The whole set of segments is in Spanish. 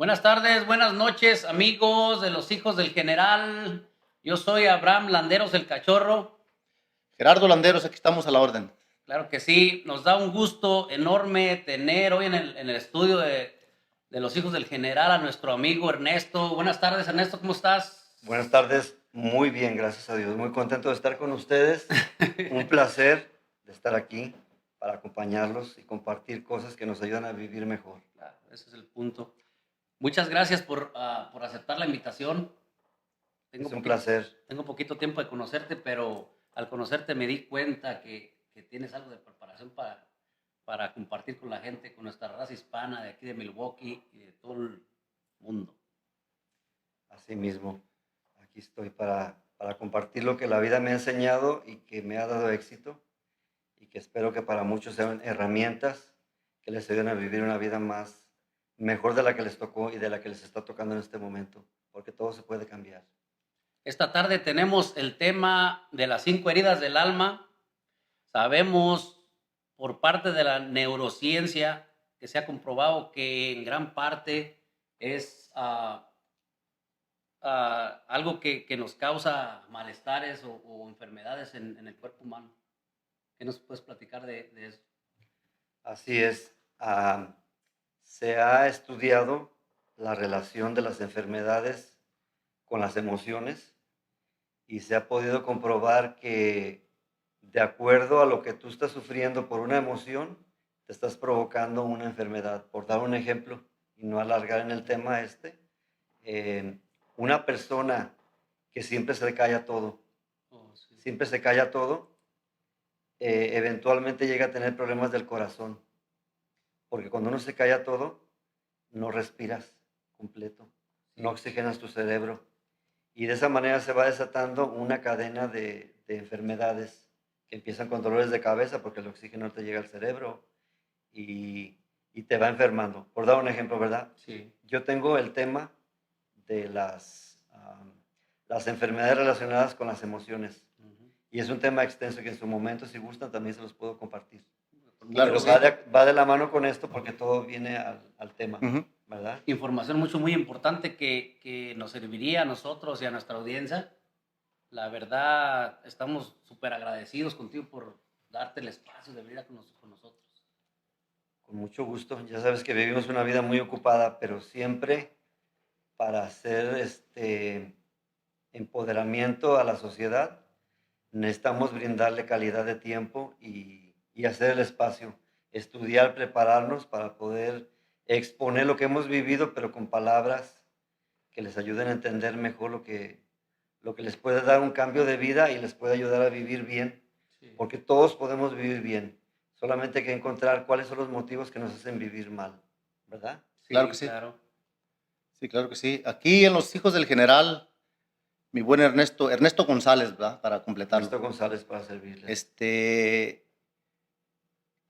Buenas tardes, buenas noches, amigos de los hijos del general. Yo soy Abraham Landeros, el cachorro. Gerardo Landeros, aquí estamos a la orden. Claro que sí, nos da un gusto enorme tener hoy en el estudio de los hijos del general a nuestro amigo Ernesto. Buenas tardes, Ernesto, ¿cómo estás? Buenas tardes, muy bien, gracias a Dios. Muy contento de estar con ustedes. Un placer de estar aquí para acompañarlos y compartir cosas que nos ayudan a vivir mejor. Claro, ese es el punto. Muchas gracias por aceptar la invitación. Es un placer. Tengo poquito tiempo de conocerte, pero al conocerte me di cuenta que tienes algo de preparación para compartir con la gente, con nuestra raza hispana de aquí de Milwaukee y de todo el mundo. Así mismo, aquí estoy para compartir lo que la vida me ha enseñado y que me ha dado éxito y que espero que para muchos sean herramientas que les ayuden a vivir una vida mejor de la que les tocó y de la que les está tocando en este momento, porque todo se puede cambiar. Esta tarde tenemos el tema de las 5 heridas del alma. Sabemos por parte de la neurociencia que se ha comprobado que en gran parte es algo que nos causa malestares o enfermedades en el cuerpo humano. ¿Qué nos puedes platicar de eso? Así es. Se ha estudiado la relación de las enfermedades con las emociones y se ha podido comprobar que de acuerdo a lo que tú estás sufriendo por una emoción, te estás provocando una enfermedad. Por dar un ejemplo y no alargar en el tema eh, una persona que siempre se le calla todo, Sí. siempre se calla todo, eventualmente llega a tener problemas del corazón. Porque cuando uno se calla todo, no respiras completo, no oxigenas tu cerebro. Y de esa manera se va desatando una cadena de enfermedades que empiezan con dolores de cabeza porque el oxígeno no te llega al cerebro y te va enfermando. Por dar un ejemplo, ¿verdad? Sí. Yo tengo el tema de las enfermedades relacionadas con las emociones. Y es un tema extenso que en su momento, si gustan, también se los puedo compartir. Claro Pero que sí. va de la mano con esto porque todo viene al tema, ¿verdad? Información muy importante que nos serviría a nosotros y a nuestra audiencia. La verdad, estamos súper agradecidos contigo por darte el espacio de venir con nosotros. Con mucho gusto. Ya sabes que vivimos una vida muy ocupada, pero siempre para hacer empoderamiento a la sociedad, necesitamos brindarle calidad de tiempo y hacer el espacio, estudiar, prepararnos para poder exponer lo que hemos vivido, pero con palabras que les ayuden a entender mejor lo que les puede dar un cambio de vida y les puede ayudar a vivir bien, porque todos podemos vivir bien, solamente hay que encontrar cuáles son los motivos que nos hacen vivir mal, ¿verdad? Sí, Claro que sí. claro. Sí, claro que sí. Aquí en los hijos del general, mi buen Ernesto González, ¿verdad? Para completarlo. Ernesto González para servirles.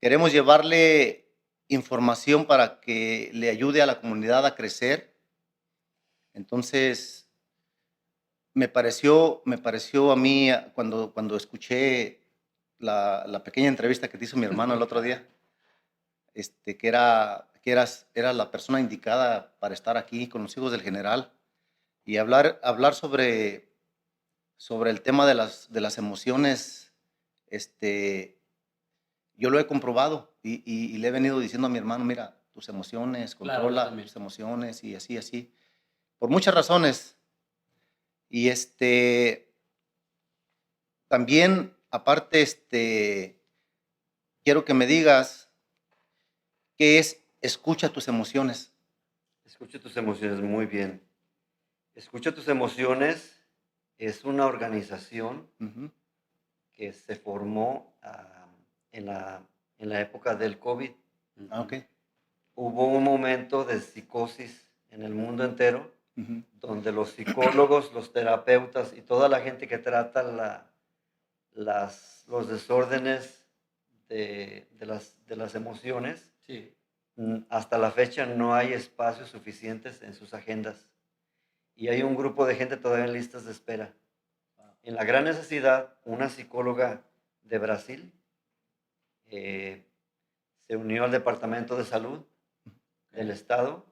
Queremos llevarle información para que le ayude a la comunidad a crecer. Entonces, me pareció a mí cuando escuché la pequeña entrevista que te hizo mi hermano el otro día, que era la persona indicada para estar aquí con los hijos del general y hablar sobre el tema de las emociones. Yo lo he comprobado y le he venido diciendo a mi hermano, mira, tus emociones, Claro, controla tus emociones y así, por muchas razones. Y también, aparte, quiero que me digas qué es escucha tus emociones. Escucha tus emociones, muy bien. Escucha tus emociones es una organización que se formó en la época del COVID. Okay. Hubo un momento de psicosis en el mundo entero, donde los psicólogos, los terapeutas y toda la gente que trata los desórdenes de las emociones, Sí. hasta la fecha no hay espacios suficientes en sus agendas. Y hay un grupo de gente todavía en listas de espera. En la gran necesidad, una psicóloga de Brasil se unió al Departamento de Salud del Estado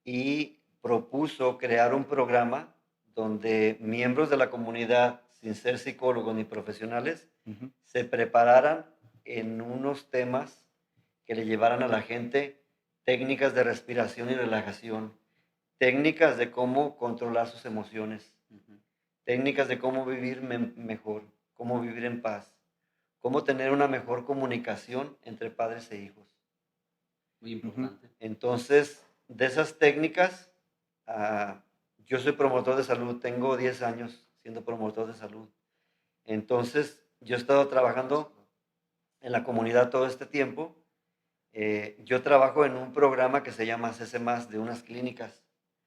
y propuso crear un programa donde miembros de la comunidad, sin ser psicólogos ni profesionales, Ujú. se prepararan en unos temas que le llevaran a la gente técnicas de respiración y relajación, técnicas de cómo controlar sus emociones, Ujú. técnicas de cómo vivir mejor, cómo vivir en paz, cómo tener una mejor comunicación entre padres e hijos. Muy Ujú. importante. Entonces, de esas técnicas, ah, yo soy promotor de salud, tengo 10 años siendo promotor de salud. Entonces, yo he estado trabajando en la comunidad todo este tiempo. Yo trabajo en un programa que se llama CC+, de unas clínicas.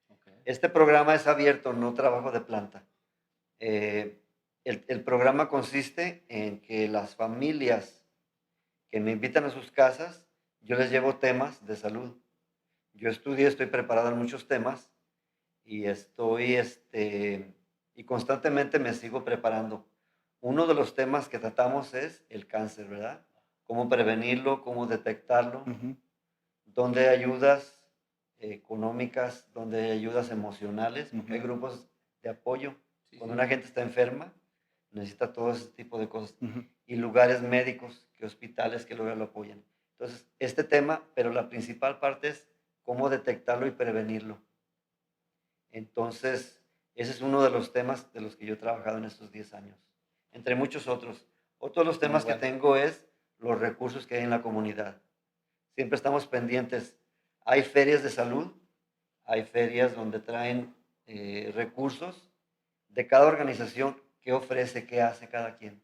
Ok. Este programa es abierto, no trabajo de planta. El programa consiste en que las familias que me invitan a sus casas, yo les llevo temas de salud. Yo estudié, estoy preparado en muchos temas y y constantemente me sigo preparando. Uno de los temas que tratamos es el cáncer, ¿verdad? Cómo prevenirlo, cómo detectarlo, Ujú. dónde hay ayudas económicas, dónde hay ayudas emocionales, porque hay Ujú. grupos de apoyo. Sí, Cuando sí. una gente está enferma, necesita todo ese tipo de cosas. Ujú. Y lugares médicos, que hospitales que luego lo apoyan. Entonces, este tema, pero la principal parte es cómo detectarlo y prevenirlo. Entonces, ese es uno de los temas de los que yo he trabajado en estos 10 años, entre muchos otros. Otro de los Muy temas que bueno. tengo es los recursos que hay en la comunidad. Siempre estamos pendientes. Hay ferias de salud, hay ferias donde traen recursos de cada organización, qué ofrece, qué hace cada quien.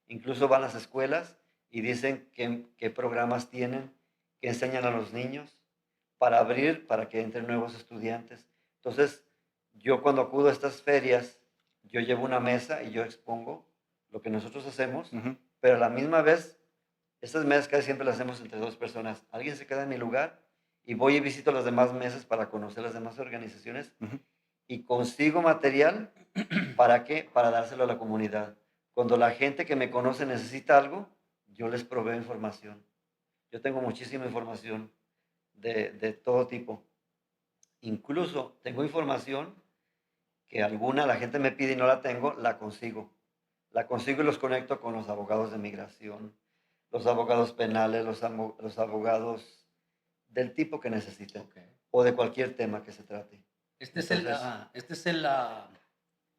Incluso van a las escuelas y dicen qué programas tienen, qué enseñan a los niños para abrir, para que entren nuevos estudiantes. Entonces, yo cuando acudo a estas ferias, yo llevo una mesa y yo expongo lo que nosotros hacemos, Ujú. pero a la misma vez, estas mesas casi siempre las hacemos entre dos personas. Alguien se queda en mi lugar y voy y visito las demás mesas para conocer las demás organizaciones Ujú. y consigo material. ¿Para qué? Para dárselo a la comunidad. Cuando la gente que me conoce necesita algo, yo les proveo información. Yo tengo muchísima información de todo tipo. Incluso tengo información que alguna la gente me pide y no la tengo, la consigo. La consigo y los conecto con los abogados de migración, los abogados penales, los abogados del tipo que necesiten Ok. o de cualquier tema que se trate. Entonces, Este es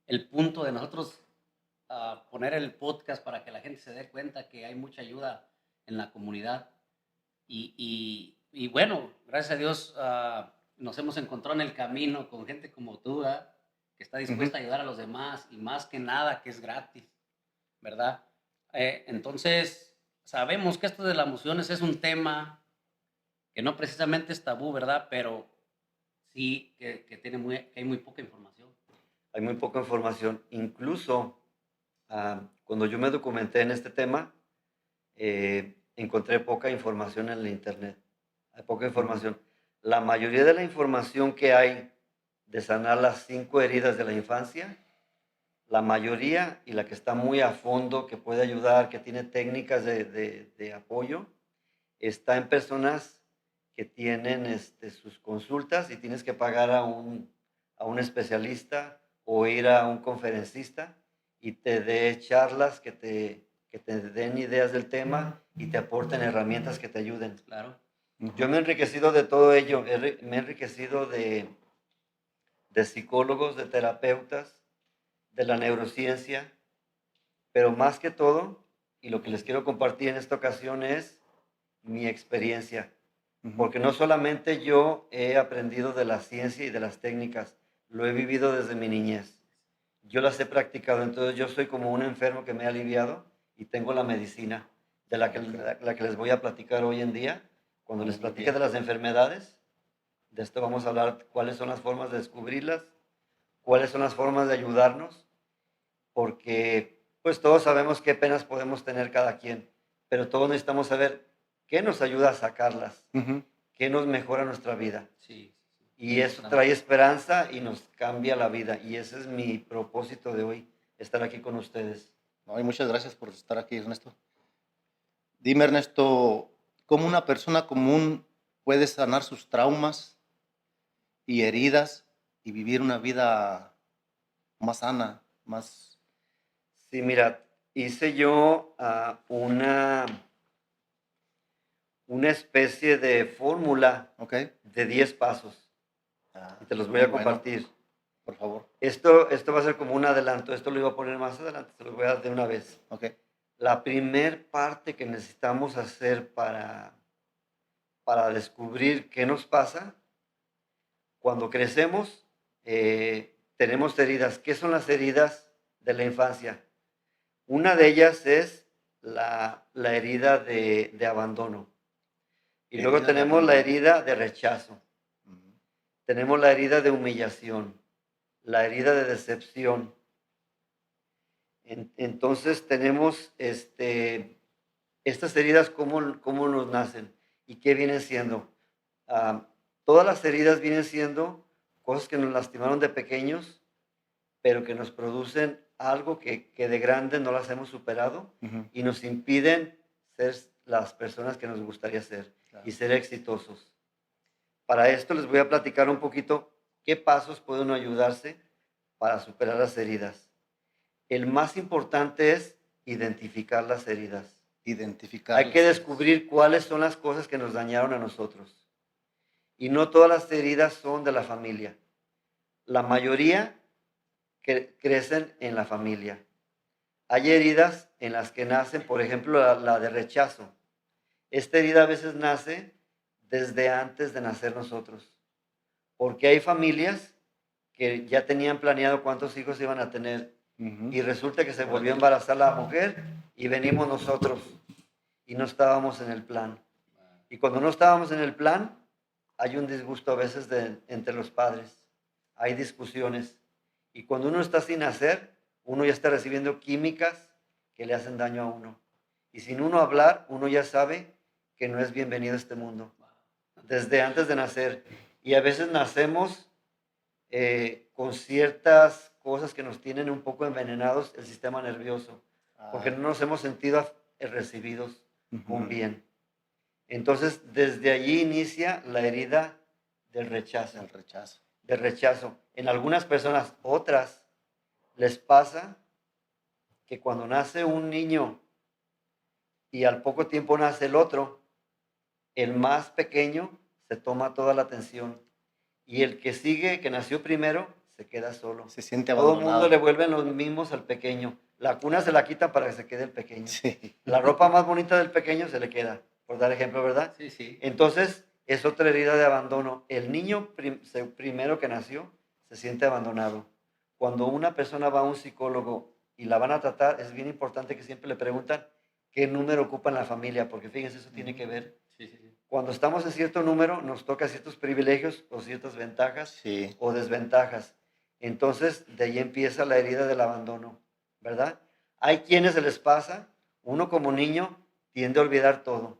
el punto de nosotros poner el podcast para que la gente se dé cuenta que hay mucha ayuda en la comunidad. Y bueno, gracias a Dios nos hemos encontrado en el camino con gente como tú, ¿verdad? Que está Ujú. dispuesta a ayudar a los demás y más que nada que es gratis, ¿verdad? Entonces, sabemos que esto de las emociones es un tema que no precisamente es tabú, ¿verdad? Pero sí que que hay muy poca información. hay muy poca información. Incluso cuando yo me documenté en este tema, encontré poca información en el Internet. Hay poca Ujú. información. La mayoría de la información que hay de sanar las 5 heridas de la infancia, la mayoría y la que está muy a fondo, que puede ayudar, que tiene técnicas de apoyo, está en personas que tienen sus consultas y tienes que pagar a un especialista o ir a un conferencista y te dé charlas que te den ideas del tema y te aporten herramientas que te ayuden. Claro. Yo Ujú. me he enriquecido de todo ello, me he enriquecido de psicólogos, de terapeutas, de la neurociencia, pero más que todo, y lo que les quiero compartir en esta ocasión es mi experiencia. Ujú. Porque no solamente yo he aprendido de la ciencia y de las técnicas, lo he vivido desde mi niñez. Yo las he practicado, entonces yo soy como un enfermo que me ha aliviado y tengo la medicina de Ok. la que les voy a platicar hoy en día. Cuando les Muy platique bien. de las enfermedades, de esto vamos a hablar cuáles son las formas de descubrirlas, cuáles son las formas de ayudarnos, porque pues todos sabemos qué penas podemos tener cada quien, pero todos necesitamos saber qué nos ayuda a sacarlas, Ujú. qué nos mejora nuestra vida. Sí, sí, sí. Muy Y eso importante. trae esperanza y nos cambia la vida. Y ese es mi propósito de hoy, estar aquí con ustedes. No, y muchas gracias por estar aquí, Ernesto. Dime, Ernesto, ¿cómo una persona común puede sanar sus traumas y heridas y vivir una vida más sana, más... Sí, mira, hice yo una especie de fórmula ¿Ok? de 10 pasos Ah, y te los voy muy a bueno, compartir. por favor. Esto va a ser como un adelanto, esto lo iba a poner más adelante, te lo voy a dar de una vez. ¿Ok? La primer parte que necesitamos hacer para descubrir qué nos pasa, cuando crecemos, tenemos heridas. ¿Qué son las heridas de la infancia? Una de ellas es la herida de abandono. Y luego Herida de tenemos la abandono. herida de rechazo. Ujú. Tenemos la herida de humillación, la herida de decepción. Entonces tenemos estas heridas, ¿cómo nos nacen? ¿Y qué vienen siendo? Ah, todas las heridas vienen siendo cosas que nos lastimaron de pequeños, pero que nos producen algo que de grande no las hemos superado Ujú. y nos impiden ser las personas que nos gustaría ser y Claro. ser exitosos. Para esto les voy a platicar un poquito qué pasos pueden ayudarse para superar las heridas. El más importante es identificar las heridas. Identificar Hay que las heridas. descubrir cuáles son las cosas que nos dañaron a nosotros. Y no todas las heridas son de la familia. La mayoría crecen en la familia. Hay heridas en las que nacen, por ejemplo, la de rechazo. Esta herida a veces nace desde antes de nacer nosotros, porque hay familias que ya tenían planeado cuántos hijos iban a tener Ujú. y resulta que se volvió a embarazar la mujer y venimos nosotros y no estábamos en el plan. Y cuando no estábamos en el plan, hay un disgusto a veces entre los padres, hay discusiones. Y cuando uno está sin hacer, uno ya está recibiendo químicas que le hacen daño a uno. Y sin uno hablar, uno ya sabe que no es bienvenido a este mundo, desde antes de nacer. Y a veces nacemos con ciertas cosas que nos tienen un poco envenenados el sistema nervioso, porque no nos hemos sentido recibidos con Ujú. bien. Entonces, desde allí inicia la herida del rechazo, El rechazo. del rechazo. En algunas personas, otras, les pasa que cuando nace un niño y al poco tiempo nace el otro, el más pequeño se toma toda la atención y el que sigue, que nació primero, se queda solo. Se siente Todo el mundo le abandonado. vuelven los mismos al pequeño. La cuna se la quitan para que se quede el pequeño. Sí. La ropa más bonita del pequeño se le queda, por dar ejemplo, ¿verdad? Sí, sí. Entonces, es otra herida de abandono. El niño primero que nació se siente abandonado. Cuando una persona va a un psicólogo y la van a tratar, es bien importante que siempre le preguntan qué número ocupa en la familia, porque fíjense, eso tiene que ver. Sí, sí, sí. Cuando estamos en cierto número, nos toca ciertos privilegios o ciertas ventajas Sí. o desventajas. Entonces, de ahí empieza la herida del abandono, ¿verdad? Hay quienes se les pasa, uno como niño tiende a olvidar todo.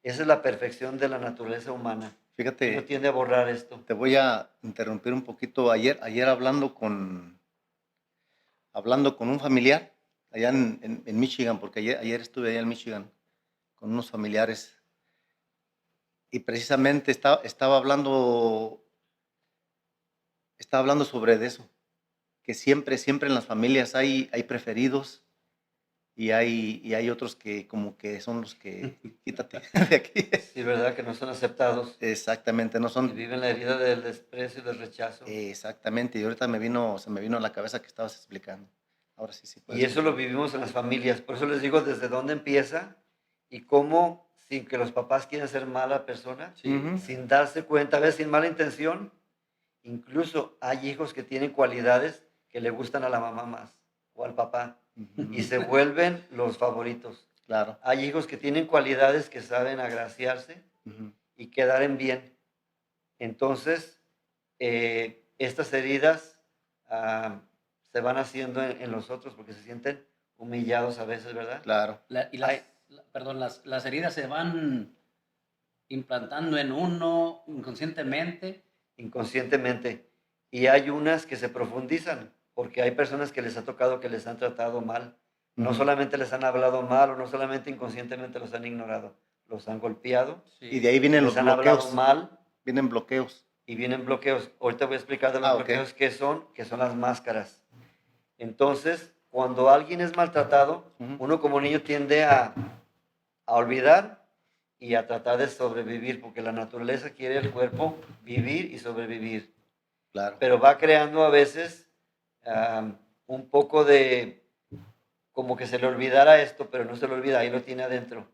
Esa es la perfección de la naturaleza humana. Uno Fíjate, tiende a borrar esto. te voy a interrumpir un poquito. Ayer hablando con un familiar allá en Michigan, porque ayer estuve allá en Michigan con unos familiares y precisamente estaba hablando sobre de eso, que siempre en las familias hay preferidos y hay otros que como que son los que quítate de aquí. Sí, ¿verdad? Que no son aceptados Exactamente, no y son viven la herida del desprecio y del rechazo. exactamente, y ahorita se me vino a la cabeza que estabas explicando. Ahora sí, sí Y puedes eso lo continuar. vivimos en las familias. Por eso les digo desde dónde empieza y cómo, sin que los papás quieran ser mala persona, Sí, Ujú. sin darse cuenta, a veces sin mala intención, incluso hay hijos que tienen cualidades que le gustan a la mamá más o al papá y Ujú. se vuelven los favoritos. Claro. Hay hijos que tienen cualidades que saben agraciarse Ujú. y quedar en bien. Entonces, estas heridas ah, se van haciendo en los otros porque se sienten humillados a veces, ¿verdad? Claro. Hay, perdón, las heridas se van implantando en uno inconscientemente. inconscientemente. Y hay unas que se profundizan, porque hay personas que les ha tocado que les han tratado mal. No Ujú. solamente les han hablado mal o no solamente inconscientemente los han ignorado, los han golpeado, Y de ahí vienen los les han hablado bloqueos. mal Vienen bloqueos. y vienen bloqueos. Ahorita voy a explicar de los Ah, ok. bloqueos que son las máscaras. Entonces, cuando alguien es maltratado, Ujú. uno como niño tiende a olvidar y a tratar de sobrevivir, porque la naturaleza quiere el cuerpo vivir y sobrevivir. Claro. Pero va creando a veces un poco de, como que se le olvidara esto, pero no se le olvida, ahí lo tiene adentro.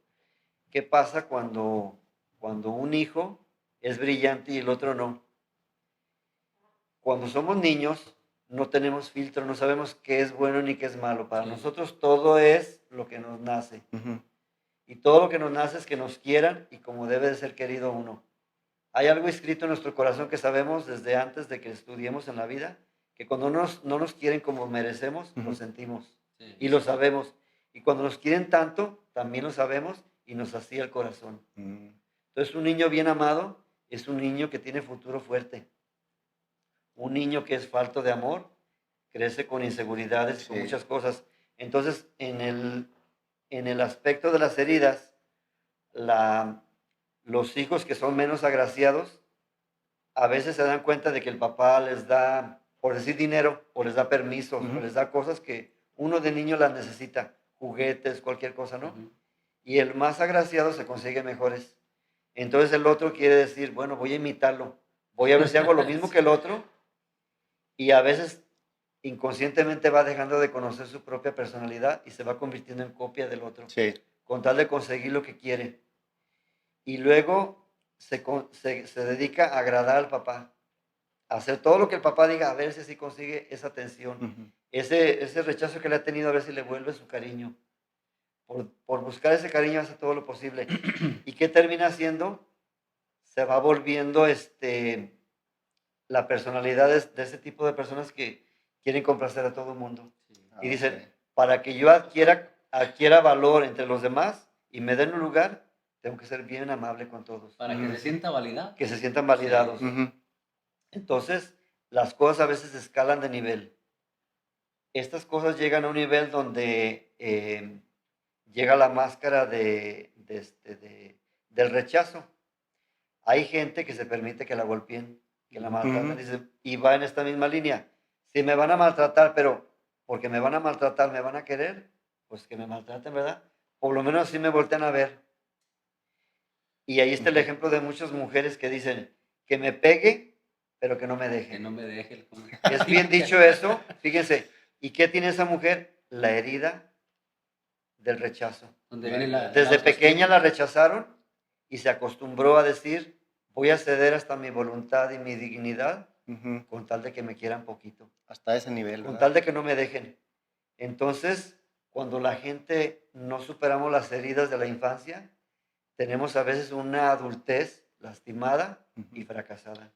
¿Qué pasa cuando un hijo es brillante y el otro no? Cuando somos niños, no tenemos filtro, no sabemos qué es bueno ni qué es malo. Para Sí. nosotros todo es lo que nos nace. Ujú. Y todo lo que nos nace es que nos quieran y como debe de ser querido uno. Hay algo escrito en nuestro corazón que sabemos desde antes de que estudiemos en la vida, que cuando no nos quieren como merecemos, lo Ujú. sentimos Sí. y lo sabemos. Y cuando nos quieren tanto, también lo sabemos y nos hacía el corazón. Mm. Entonces, un niño bien amado es un niño que tiene futuro fuerte. Un niño que es falto de amor crece con inseguridades y con Sí. muchas cosas. Entonces, en el aspecto de las heridas, los hijos que son menos agraciados a veces se dan cuenta de que el papá les da, por decir dinero, o les da permisos, o Ujú. les da cosas que uno de niño las necesita, juguetes, cualquier cosa, ¿no? Ujú. Y el más agraciado se consigue mejores. Entonces el otro quiere decir, bueno, voy a imitarlo, voy a ver si hago lo mismo que el otro, y a veces inconscientemente va dejando de conocer su propia personalidad y se va convirtiendo en copia del otro, Sí. con tal de conseguir lo que quiere. Y luego se dedica a agradar al papá, a hacer todo lo que el papá diga, a ver si así consigue esa atención. Ujú. Ese rechazo que le ha tenido, a ver si le vuelve su cariño. Por buscar ese cariño hace todo lo posible. ¿Y qué termina haciendo? Se va volviendo la personalidad de ese tipo de personas que quieren complacer a todo el mundo. Sí. Y Ah, dicen, ok. para que yo adquiera valor entre los demás y me den un lugar, tengo que ser bien amable con todos. Para que se sienta validado. Que se sientan validados. Sí. Ujú. Entonces, las cosas a veces escalan de nivel. Estas cosas llegan a un nivel donde llega la máscara del rechazo. Hay gente que se permite que la golpeen, que la maltraten, Ujú. dice, y va en esta misma línea. Si me van a maltratar, pero porque me van a maltratar, me van a querer, pues que me maltraten, ¿verdad? Por lo menos así me voltean a ver. Y ahí está el Ujú. ejemplo de muchas mujeres que dicen, que me pegue, pero que no me deje. Que no me deje el como- Es bien dicho eso, fíjense. ¿Y qué tiene esa mujer? La herida del rechazo. Donde viene la Desde pequeña autoestima. la rechazaron y se acostumbró a decir, voy a ceder hasta mi voluntad y mi dignidad Ujú. con tal de que me quieran poquito, Hasta ese nivel, con ¿verdad? tal de que no me dejen. Entonces, cuando la gente no superamos las heridas de la infancia, tenemos a veces una adultez lastimada y Ujú. fracasada.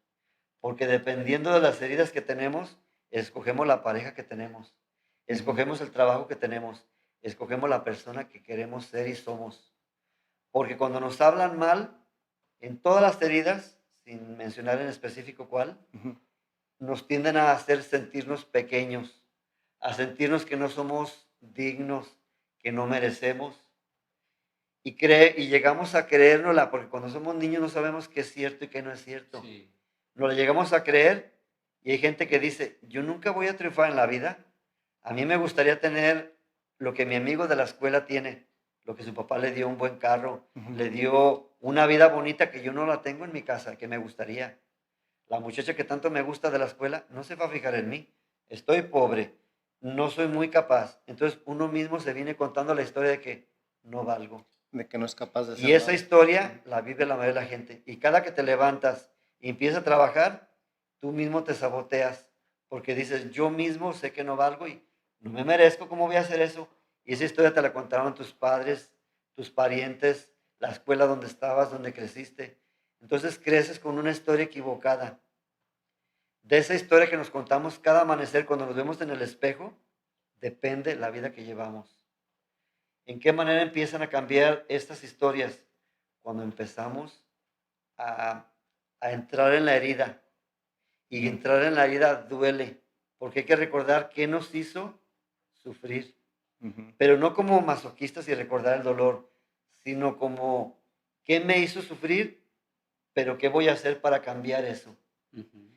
Porque dependiendo de las heridas que tenemos, escogemos la pareja que tenemos, escogemos el trabajo que tenemos, escogemos la persona que queremos ser y somos. Porque cuando nos hablan mal, en todas las heridas, sin mencionar en específico cuál, Ujú. nos tienden a hacer sentirnos pequeños, a sentirnos que no somos dignos, que no merecemos. Y llegamos a creérnosla, porque cuando somos niños no sabemos qué es cierto y qué no es cierto. Sí. Nos lo llegamos a creer y hay gente que dice, yo nunca voy a triunfar en la vida. A mí me gustaría tener lo que mi amigo de la escuela tiene, lo que su papá le dio un buen carro, Ujú. le dio una vida bonita que yo no la tengo en mi casa, que me gustaría. La muchacha que tanto me gusta de la escuela no se va a fijar en mí. Estoy pobre, no soy muy capaz. Entonces uno mismo se viene contando la historia de que no valgo. De que no es capaz de Y hacer esa nada. historia la vive la mayoría de la gente. Y cada que te levantas y empiezas a trabajar, tú mismo te saboteas. Porque dices, yo mismo sé que no valgo y no me merezco, ¿cómo voy a hacer eso? Y esa historia te la contaron tus padres, tus parientes, la escuela donde estabas, donde creciste. Entonces creces con una historia equivocada. De esa historia que nos contamos cada amanecer cuando nos vemos en el espejo, depende la vida que llevamos. ¿En qué manera empiezan a cambiar estas historias? Cuando empezamos a, a entrar en la herida. Y Ujú. entrar en la herida duele, porque hay que recordar qué nos hizo sufrir. Ujú. Pero no como masoquistas y recordar el dolor, sino como qué me hizo sufrir, pero qué voy a hacer para cambiar eso. Ujú.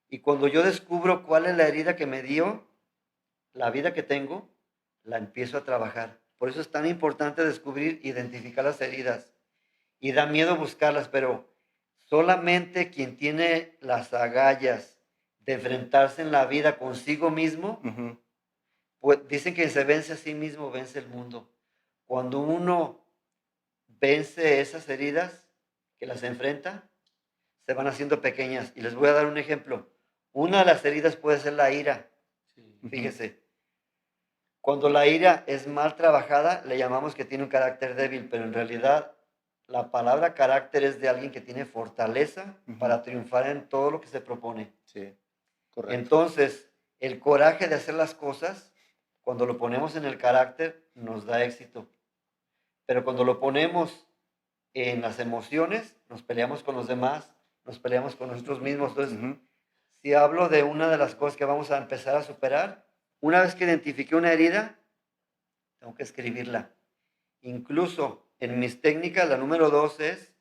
Y cuando yo descubro cuál es la herida que me dio, la vida que tengo, la empiezo a trabajar. Por eso es tan importante descubrir, identificar las heridas. Y da miedo buscarlas, pero solamente quien tiene las agallas de enfrentarse en la vida consigo mismo, Ujú. pues dicen que se vence a sí mismo, vence el mundo. Cuando uno vence esas heridas, que las enfrenta, se van haciendo pequeñas. Y les voy a dar un ejemplo. Una de las heridas puede ser la ira. Sí. Ujú. Fíjese, cuando la ira es mal trabajada, le llamamos que tiene un carácter débil, pero en realidad la palabra carácter es de alguien que tiene fortaleza Ujú. para triunfar en todo lo que se propone. Sí, correcto. Entonces, el coraje de hacer las cosas, cuando lo ponemos en el carácter, nos da éxito. Pero cuando lo ponemos en las emociones, nos peleamos con los demás, nos peleamos con nosotros mismos. Entonces, Ujú. si hablo de una de las cosas que vamos a empezar a superar, una vez que identifique una herida, tengo que escribirla. Incluso en mis técnicas, la número 2 es,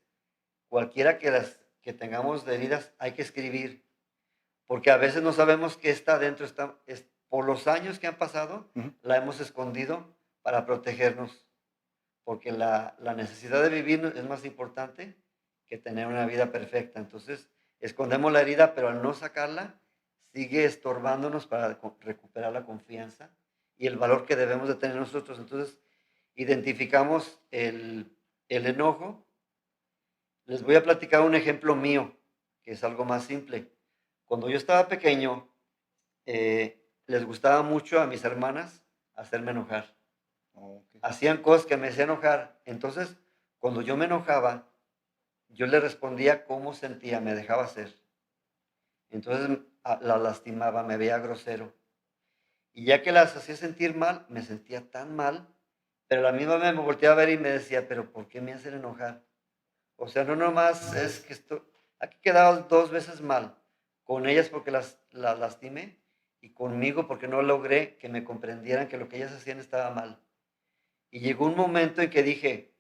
cualquiera que tengamos de heridas, hay que escribir, porque a veces no sabemos qué está dentro, por los años que han pasado, Ujú. la hemos escondido para protegernos, porque la necesidad de vivir es más importante que tener una vida perfecta. Entonces, escondemos la herida, pero al no sacarla, sigue estorbándonos para recuperar la confianza y el valor que debemos de tener nosotros. Entonces, identificamos el enojo. Les voy a platicar un ejemplo mío, que es algo más simple. Cuando yo estaba pequeño, les gustaba mucho a mis hermanas hacerme enojar. Ok. Hacían cosas que me hacían enojar. Entonces, cuando yo me enojaba, yo le respondía cómo sentía, me dejaba hacer. Entonces, la lastimaba, me veía grosero. Y ya que las hacía sentir mal, me sentía tan mal, pero a la misma vez me volteaba a ver y me decía, pero ¿por qué me hacen enojar? O sea, no nomás es que esto, aquí he quedado 2 veces mal, con ellas porque las lastimé y conmigo porque no logré que me comprendieran que lo que ellas hacían estaba mal. Y llegó un momento en que dije,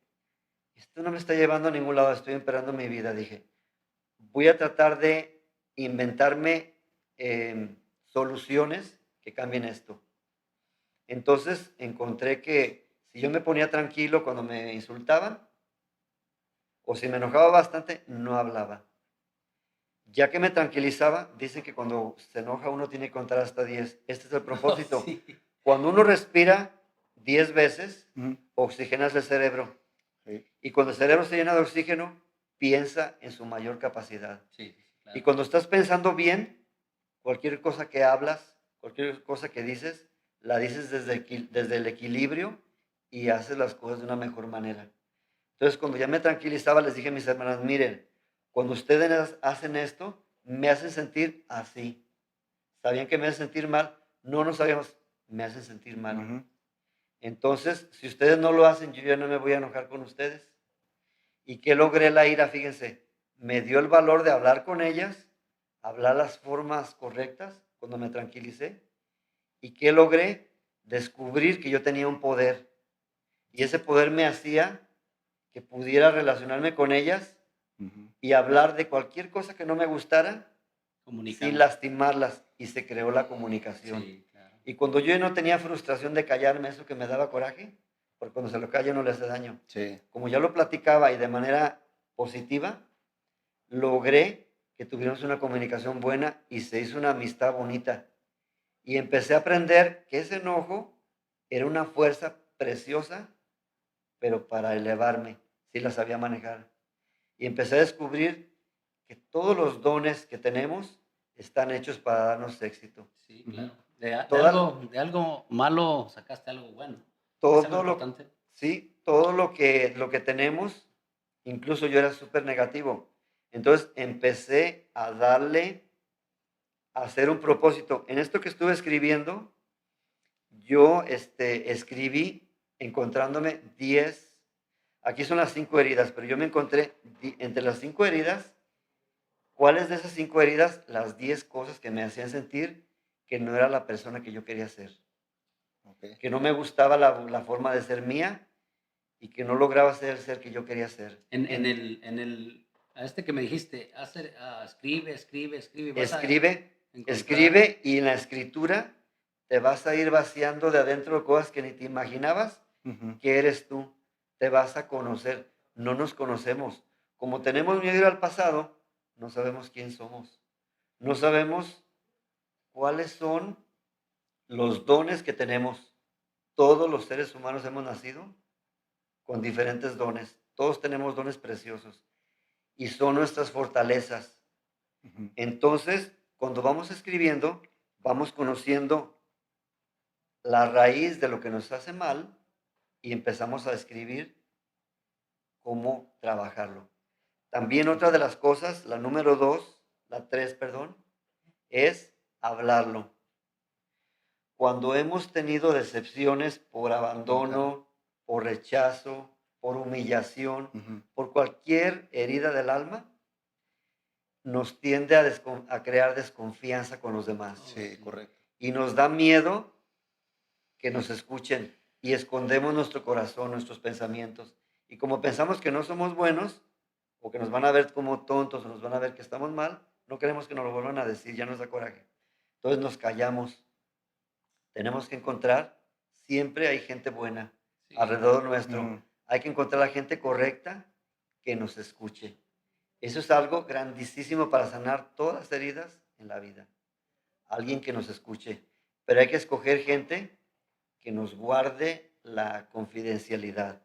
esto no me está llevando a ningún lado, estoy empeorando mi vida. Dije, voy a tratar de inventarme soluciones que cambien esto. Entonces encontré que si yo me ponía tranquilo cuando me insultaban, o si me enojaba bastante, no hablaba. Ya que me tranquilizaba, dicen que cuando se enoja uno tiene que contar hasta 10. Este es el Oh, propósito. sí. Cuando uno respira 10 veces, Ujú. oxigenas el cerebro. Sí. Y cuando el cerebro se llena de oxígeno, piensa en su mayor capacidad. Sí, sí, Y claro. cuando estás pensando bien, cualquier cosa que hablas, cualquier cosa que dices, la dices desde el equilibrio y haces las cosas de una mejor manera. Entonces, cuando ya me tranquilizaba, les dije a mis hermanas, miren, cuando ustedes hacen esto, me hacen sentir así. ¿Sabían que me hacen sentir mal? No, no sabíamos, me hacen sentir mal. Ujú. Entonces, si ustedes no lo hacen, yo ya no me voy a enojar con ustedes. ¿Y qué logré la ira? Fíjense, me dio el valor de hablar con ellas, hablar las formas correctas cuando me tranquilicé. ¿Y qué logré? Descubrir que yo tenía un poder. Y ese poder me hacía que pudiera relacionarme con ellas Ujú. y hablar de cualquier cosa que no me gustara sin Comunicando. lastimarlas. Y se creó la comunicación. Sí, claro. Y cuando yo no tenía frustración de callarme, eso que me daba coraje, porque cuando se lo calla no le hace daño. Sí. Como ya lo platicaba y de manera positiva, logré que tuviéramos una comunicación buena y se hizo una amistad bonita. Y empecé a aprender que ese enojo era una fuerza preciosa, pero para elevarme, sí la sabía manejar. Y empecé a descubrir que todos los dones que tenemos están hechos para darnos éxito. Sí, Ujú. claro. De Toda, algo malo sacaste algo bueno. Eso es lo todo lo, importante. sí, todo lo que tenemos, incluso yo era súper negativo. Entonces empecé a darle, a hacer un propósito. En esto que estuve escribiendo, yo escribí encontrándome 10, aquí son las 5 heridas, pero yo me encontré entre las 5 heridas, cuáles de esas 5 heridas, las 10 cosas que me hacían sentir que no era la persona que yo quería ser, Ok. que no me gustaba la forma de ser mía y que no lograba ser el ser que yo quería ser. En el A este que me dijiste, escribe, escribe, escribe. Vas a Escribe, encontrar. escribe, y en la escritura te vas a ir vaciando de adentro cosas que ni te imaginabas Ujú. que eres tú. Te vas a conocer. No nos conocemos. Como tenemos miedo a ir al pasado, no sabemos quién somos. No sabemos cuáles son los dones que tenemos. Todos los seres humanos hemos nacido con diferentes dones. Todos tenemos dones preciosos y son nuestras fortalezas. Ujú. Entonces, cuando vamos escribiendo, vamos conociendo la raíz de lo que nos hace mal y empezamos a escribir cómo trabajarlo. También otra de las cosas, la número 2, la 3, perdón, es hablarlo. Cuando hemos tenido decepciones por abandono, por rechazo, por humillación, Ujú. por cualquier herida del alma, nos tiende a crear desconfianza con los demás. Sí, correcto. Y nos da miedo que nos escuchen y escondemos nuestro corazón, nuestros pensamientos. Y como pensamos que no somos buenos o que nos van a ver como tontos o nos van a ver que estamos mal, no queremos que nos lo vuelvan a decir, ya nos da coraje. Entonces nos callamos. Tenemos que encontrar, siempre hay gente buena Sí. alrededor nuestro. Ujú. Hay que encontrar la gente correcta que nos escuche. Eso es algo grandísimo para sanar todas las heridas en la vida. Alguien que nos escuche. Pero hay que escoger gente que nos guarde la confidencialidad.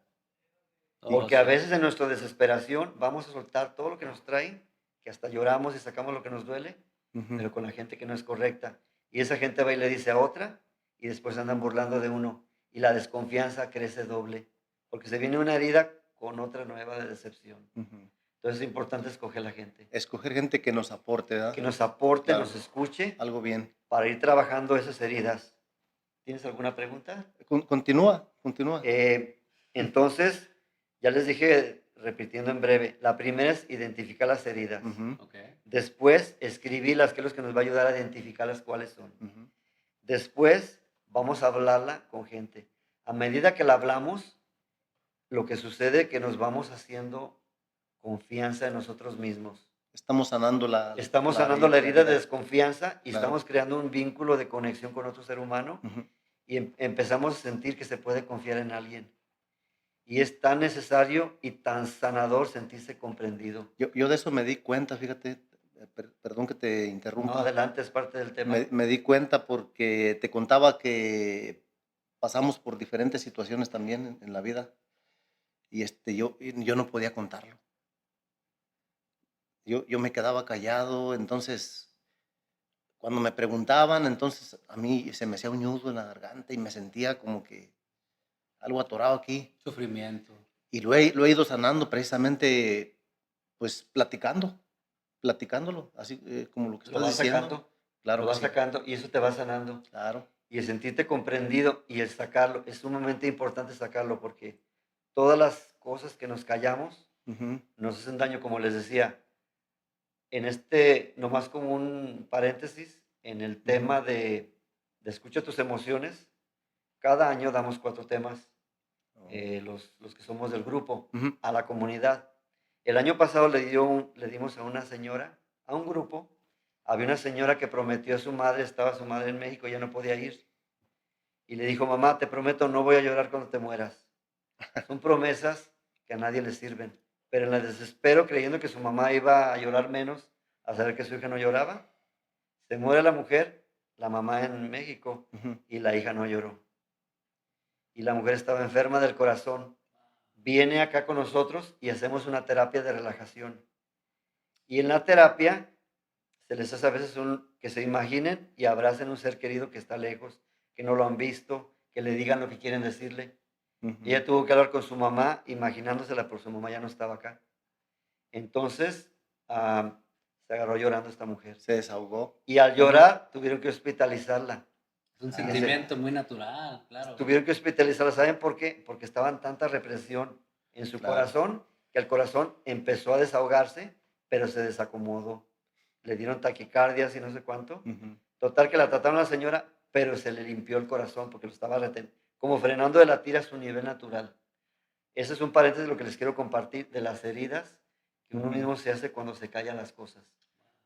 Oh, Porque a sí. veces en nuestra desesperación vamos a soltar todo lo que nos trae, que hasta lloramos y sacamos lo que nos duele, Ujú. pero con la gente que no es correcta. Y esa gente va y le dice a otra y después andan burlando de uno. Y la desconfianza crece doble, porque se viene una herida con otra nueva de decepción. Ujú. Entonces es importante escoger la gente, Escoger gente que nos aporte, que ¿verdad? nos aporte, Claro. nos escuche, Algo bien. para ir trabajando esas heridas. ¿Tienes alguna pregunta? Continúa, continúa. Entonces, ya les dije, repitiendo en breve, la primera es identificar las heridas. Ujú. Ok. Después, escribirlas, que es lo que nos va a ayudar a identificarlas cuáles son. Ujú. Después, vamos a hablarla con gente. A medida que la hablamos, lo que sucede es que nos vamos haciendo confianza en nosotros mismos. Estamos sanando Estamos sanando la herida de herida. desconfianza y Claro. estamos creando un vínculo de conexión con otro ser humano Ujú. y empezamos a sentir que se puede confiar en alguien. Y es tan necesario y tan sanador sentirse comprendido. Yo de eso me di cuenta, fíjate, perdón que te No, interrumpa. adelante, es parte del tema. Me di cuenta porque te contaba que pasamos por diferentes situaciones también en la vida y yo no podía contarlo. Yo me quedaba callado, entonces cuando me preguntaban, entonces a mí se me hacía un nudo en la garganta y me sentía como que algo atorado aquí. Sufrimiento. Y lo he ido sanando precisamente, pues platicándolo, así como lo que Lo estás vas diciendo. sacando, Claro lo que vas sí, sacando y eso te va sanando. claro. Y el sentirte comprendido y el sacarlo, es sumamente importante sacarlo porque todas las cosas que nos callamos Ujú. nos hacen daño, como les decía. Nomás como un paréntesis, en el Ujú. tema de escucha tus emociones, cada año damos 4 temas, Oh. los que somos del grupo, Ujú. a la comunidad. El año pasado le dimos a una señora, a un grupo, había una señora que prometió a su madre, estaba su madre en México, ya no podía ir, y le dijo: mamá, te prometo, no voy a llorar cuando te mueras. Son promesas que a nadie le sirven, pero en el desespero, creyendo que su mamá iba a llorar menos, a saber que su hija no lloraba, se muere la mujer, la mamá en México, Ujú. y la hija no lloró. Y la mujer estaba enferma del corazón. Viene acá con nosotros y hacemos una terapia de relajación. Y en la terapia se les hace a veces que se imaginen y abracen un ser querido que está lejos, que no lo han visto, que le digan lo que quieren decirle. Ujú. Ella tuvo que hablar con su mamá, imaginándosela, porque su mamá ya no estaba acá. Entonces, se agarró llorando esta mujer. Se desahogó. Y al llorar, tuvieron que hospitalizarla. Es un Dice, sentimiento muy natural, claro. tuvieron que hospitalizarla. ¿Saben por qué? Porque estaba en tanta represión en su Claro. corazón que el corazón empezó a desahogarse, pero se desacomodó. Le dieron taquicardias y no sé cuánto. Ujú. Total que la trataron a la señora, pero se le limpió el corazón porque lo estaba como frenando de latir a su nivel natural. Ese es un paréntesis de lo que les quiero compartir de las heridas que uno Ujú. mismo se hace cuando se callan las cosas.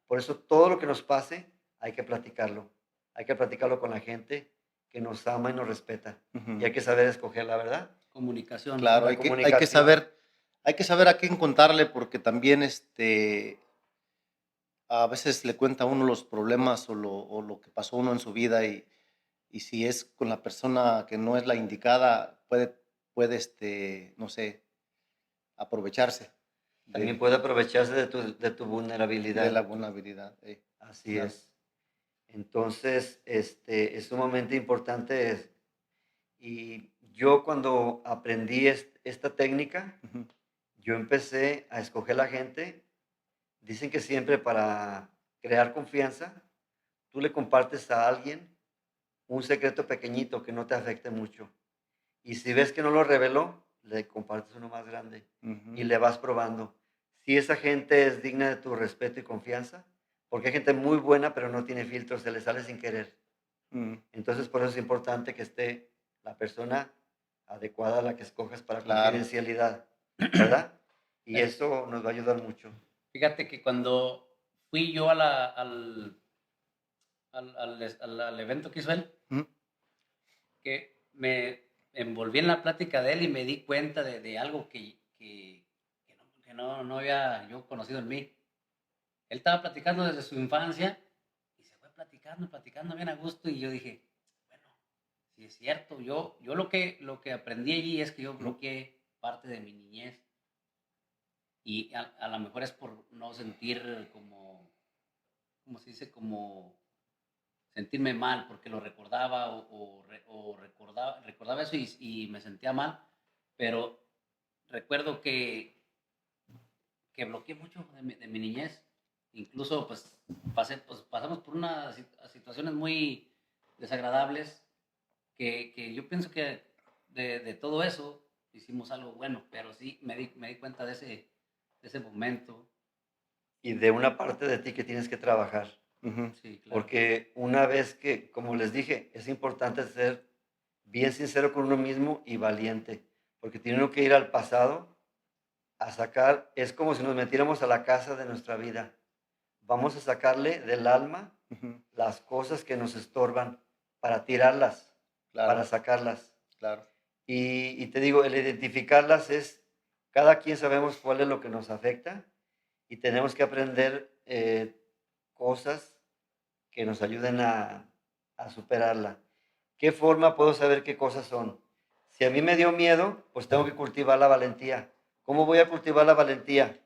Por eso todo lo que nos pase hay que platicarlo. Hay que platicarlo con la gente que nos ama y nos respeta. Y Ujú. hay que saber escoger la verdad. Comunicación. Claro, La comunicación. hay que saber a quién contarle, porque también, a veces le cuenta a uno los problemas o lo que pasó uno en su vida, y si es con la persona que no es la indicada, puede, no sé, aprovecharse También de puede aprovecharse de tu de la vulnerabilidad. buena habilidad, Así claro. es. Entonces, es sumamente importante. Y yo cuando aprendí esta técnica, Ujú, yo empecé a escoger la gente. Dicen que siempre para crear confianza, tú le compartes a alguien un secreto pequeñito que no te afecte mucho. Y si ves que no lo reveló, le compartes uno más grande y ujú, le vas probando. Si esa gente es digna de tu respeto y confianza, porque hay gente muy buena, pero no tiene filtros, se le sale sin querer. mm, Entonces, por eso es importante que esté la persona adecuada a la que escojas para claro. confidencialidad, ¿verdad? Y Es- eso nos va a ayudar mucho. Fíjate que cuando fui yo al evento que hizo él, Ujú, que me envolví en la plática de él y me di cuenta de algo que no había yo conocido en mí. Él estaba platicando desde su infancia y se fue platicando, platicando bien a gusto y yo dije, bueno, si es cierto, yo lo que aprendí allí es que yo ujú, bloqueé parte de mi niñez y a lo mejor es por no sentir como se dice, como sentirme mal porque lo recordaba o recordaba eso y me sentía mal, pero recuerdo que bloqueé mucho de mi niñez. Incluso pasamos por unas situaciones muy desagradables que yo pienso que de todo eso hicimos algo bueno, pero sí me di cuenta de ese momento. Y de una parte de ti que tienes que trabajar. ujú, Sí, claro. Porque una vez que, como les dije, es importante ser bien sincero con uno mismo y valiente. Porque tiene uno que ir al pasado a sacar, es como si nos metiéramos a la casa de nuestra vida. Vamos a sacarle del alma ujú, las cosas que nos estorban para tirarlas, para claro, sacarlas. claro. Y te digo, el identificarlas es, cada quien sabemos cuál es lo que nos afecta y tenemos que aprender cosas que nos ayuden a superarla. ¿Qué forma puedo saber qué cosas son? Si a mí me dio miedo, pues tengo que cultivar la valentía. ¿Cómo voy a cultivar la valentía?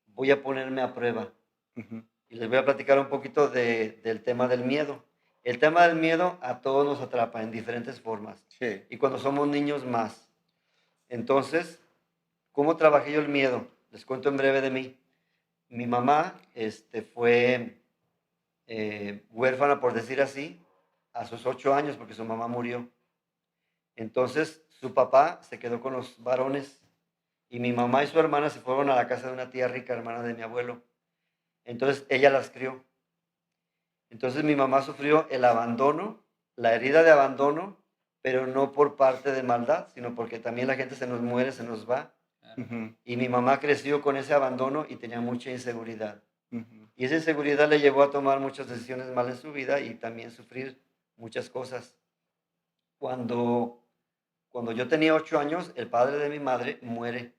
Voy a ponerme a prueba. Ujú, Y les voy a platicar un poquito del tema del miedo. El tema del miedo a todos nos atrapa en diferentes formas. sí. Y cuando somos niños más. Entonces, ¿cómo trabajé yo el miedo? Les cuento en breve de mí. Mi mamá fue huérfana, por decir así, a sus 8 años, porque su mamá murió. Entonces, su papá se quedó con los varones y mi mamá y su hermana se fueron a la casa de una tía rica, hermana de mi abuelo. Entonces, ella las crió. Entonces, mi mamá sufrió el abandono, la herida de abandono, pero no por parte de maldad, sino porque también la gente se nos muere, se nos va. Claro. Ujú, Y mi mamá creció con ese abandono y tenía mucha inseguridad. ujú, Y esa inseguridad le llevó a tomar muchas decisiones malas en su vida y también sufrir muchas cosas. Cuando, cuando yo tenía 8 años, el padre de mi madre muere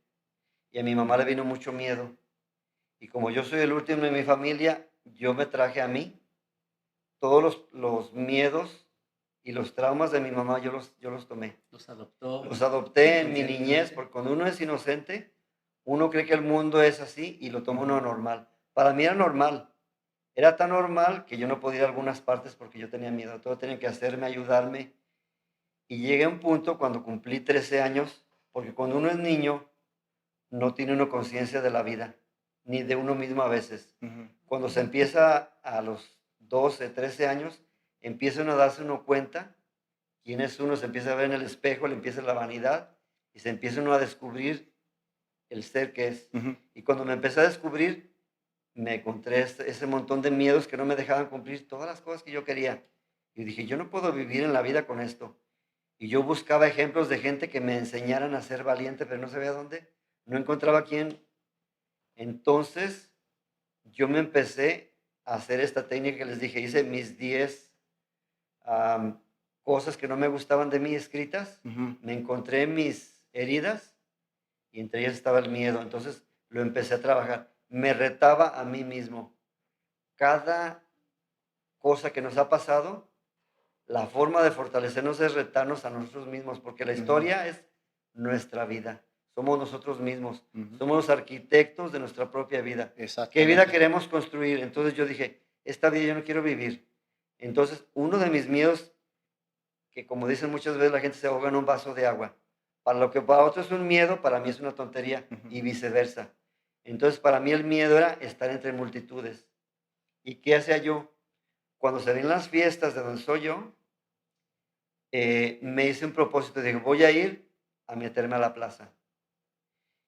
y a mi mamá le vino mucho miedo. Y como yo soy el último de mi familia, yo me traje a mí todos los miedos y los traumas de mi mamá, yo los tomé. Los adoptó Los adopté en mi niñez, inconscientemente. porque cuando uno es inocente, uno cree que el mundo es así y lo toma uno normal. Para mí era normal. Era tan normal que yo no podía ir a algunas partes porque yo tenía miedo. Todo tenía que hacerme, ayudarme. Y llegué a un punto cuando cumplí 13 años, porque cuando uno es niño, no tiene uno conciencia de la vida, ni de uno mismo a veces. ujú, Cuando se empieza a los 12, 13 años, empieza uno a darse uno cuenta quién es uno, se empieza a ver en el espejo, le empieza la vanidad y se empieza uno a descubrir el ser que es. ujú, Y cuando me empecé a descubrir, me encontré ese montón de miedos que no me dejaban cumplir todas las cosas que yo quería. Y dije, yo no puedo vivir en la vida con esto. Y yo buscaba ejemplos de gente que me enseñaran a ser valiente, pero no sabía dónde. No encontraba quién. Entonces, yo me empecé a hacer esta técnica que les dije, hice mis 10 cosas que no me gustaban de mí escritas, Ujú. me encontré mis heridas y entre ellas estaba el miedo. Entonces lo empecé a trabajar. Me retaba a mí mismo. Cada cosa que nos ha pasado, la forma de fortalecernos es retarnos a nosotros mismos, porque la Ujú. historia es nuestra vida. Somos nosotros mismos. Ujú. Somos los arquitectos de nuestra propia vida. ¿Qué vida Exactamente. queremos construir? Entonces yo dije, esta vida yo no quiero vivir. Entonces, uno de mis miedos, que como dicen muchas veces, la gente se ahoga en un vaso de agua. Para lo que para otros es un miedo, para mí es una tontería Ujú. y viceversa. Entonces, para mí el miedo era estar entre multitudes. ¿Y qué hacía yo? Cuando se ven las fiestas de donde soy yo, me hice un propósito. Dije, voy a ir a meterme a la plaza.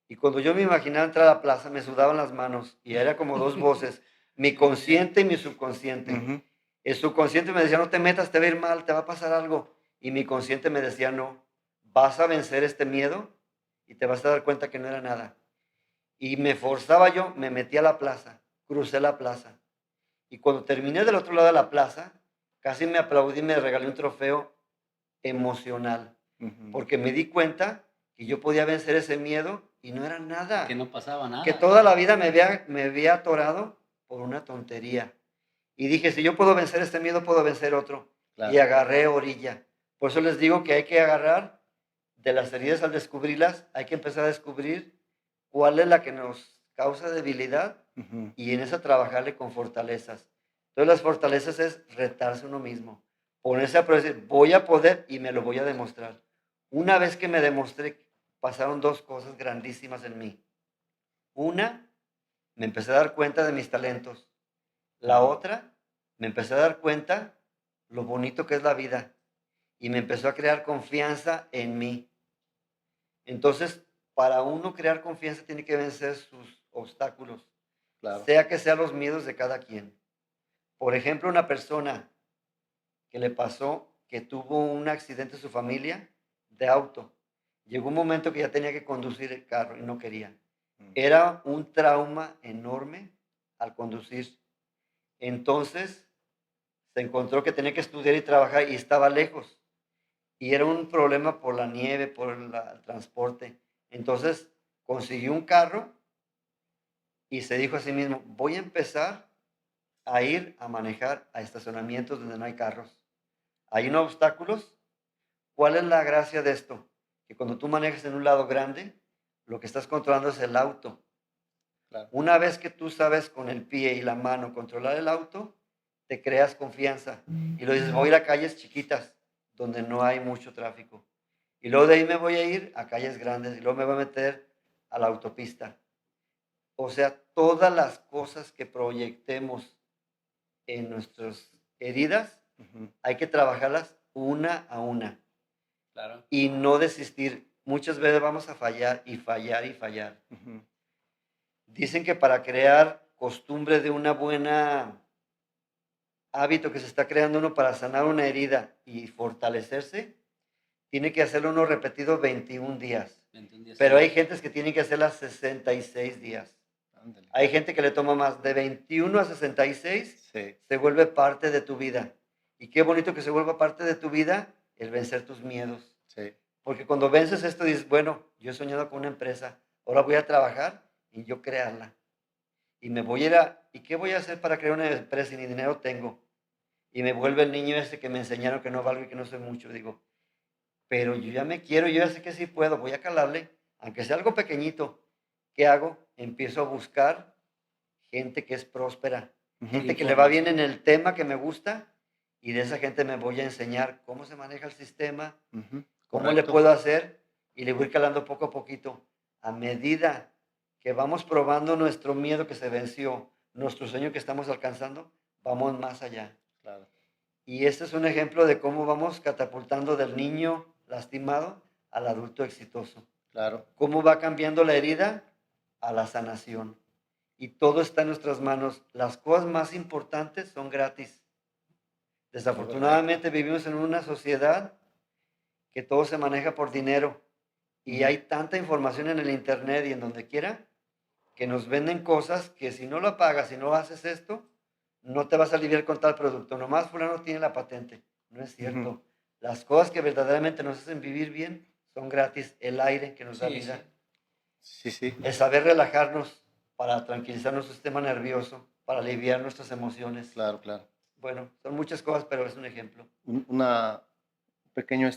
Y cuando yo me imaginaba entrar a la plaza, me sudaban las manos y era como dos voces, mi consciente y mi subconsciente. Ujú. El subconsciente me decía, no te metas, te va a ir mal, te va a pasar algo. Y mi consciente me decía, no, vas a vencer este miedo y te vas a dar cuenta que no era nada. Y me forzaba yo, me metí a la plaza, crucé la plaza. Y cuando terminé del otro lado de la plaza, casi me aplaudí y me regalé un trofeo emocional. Ujú. Porque me di cuenta que yo podía vencer ese miedo y no era Que nada. no pasaba Que nada. toda la vida me había atorado por una tontería. Y dije, si yo puedo vencer este miedo, puedo vencer otro. Y Claro. agarré orilla. Por eso les digo que hay que agarrar de las heridas al descubrirlas, hay que empezar a descubrir cuál es la que nos causa debilidad Ujú. y en esa trabajarle con fortalezas. Entonces las fortalezas es retarse uno mismo, ponerse a prueba, decir, voy a poder y me lo voy a demostrar. Una vez que me demostré, pasaron dos cosas grandísimas en mí. Una, me empecé a dar cuenta de mis talentos. La otra, me empecé a dar cuenta lo bonito que es la vida y me empezó a crear confianza en mí. Entonces, para uno crear confianza tiene que vencer sus obstáculos, Claro. sea que sean los miedos de cada quien. Por ejemplo, una persona que le pasó que tuvo un accidente en su familia de auto. Llegó un momento que ya tenía que conducir el carro y no quería. Mm. Era un trauma enorme al conducir. Entonces, se encontró que tenía que estudiar y trabajar y estaba lejos. Y era un problema por la nieve, por el transporte. Entonces, consiguió un carro y se dijo a sí mismo, voy a empezar a ir a manejar a estacionamientos donde no hay carros. ¿Hay no obstáculos? ¿Cuál es la gracia de esto? Que cuando tú manejas en un lado grande, lo que estás controlando es el auto. Claro. Una vez que tú sabes con el pie y la mano controlar el auto, te creas confianza. Y lo dices, voy a ir a calles chiquitas, donde no hay mucho tráfico. Y luego de ahí me voy a ir a calles grandes y luego me voy a meter a la autopista. O sea, todas las cosas que proyectemos en nuestras heridas, Ujú. hay que trabajarlas una a una Claro. y no desistir. Muchas veces vamos a fallar y fallar y fallar. Ujú. Dicen que para crear costumbre de una buena hábito que se está creando uno para sanar una herida y fortalecerse, tiene que hacerlo uno repetido 21 días. 21 días. Pero hay gentes que tienen que hacerlas 66 días. Ándale. Hay gente que le toma más. De 21 a 66 Sí. se vuelve parte de tu vida. Y qué bonito que se vuelva parte de tu vida el vencer tus miedos. Sí. Porque cuando vences esto dices, bueno, yo he soñado con una empresa, ahora voy a trabajar y yo crearla. Y me voy a ir a, ¿y qué voy a hacer para crear una empresa y ni dinero tengo? Y me vuelve el niño ese que me enseñaron que no valgo y que no soy mucho. Digo, pero yo ya me quiero, yo ya sé que sí puedo, voy a calarle, aunque sea algo pequeñito. ¿Qué hago? Empiezo a buscar gente que es próspera, Ujú. gente que le va bien en Información. el tema que me gusta y de esa gente me voy a enseñar cómo se maneja el sistema, Ujú. cómo le Correcto. puedo hacer y le voy calando poco a poquito. A medida que vamos probando nuestro miedo que se venció, nuestro sueño que estamos alcanzando, vamos más allá. Claro. Y este es un ejemplo de cómo vamos catapultando del niño lastimado al adulto exitoso. Claro. Cómo va cambiando la herida a la sanación. Y todo está en nuestras manos. Las cosas más importantes son gratis. Desafortunadamente vivimos en una sociedad que todo se maneja por dinero. Y Ujú. hay tanta información en el internet y en donde quiera que nos venden cosas que si no lo pagas, si no haces esto, no te vas a aliviar con tal producto. Nomás fulano tiene la patente. No es cierto. Ujú. Las cosas que verdaderamente nos hacen vivir bien son gratis. El aire que nos da Sí, vida. sí. Sí, sí. El saber relajarnos para tranquilizar nuestro sistema nervioso, para aliviar nuestras emociones. Claro, claro. Bueno, son muchas cosas, pero es un ejemplo. Un pequeño,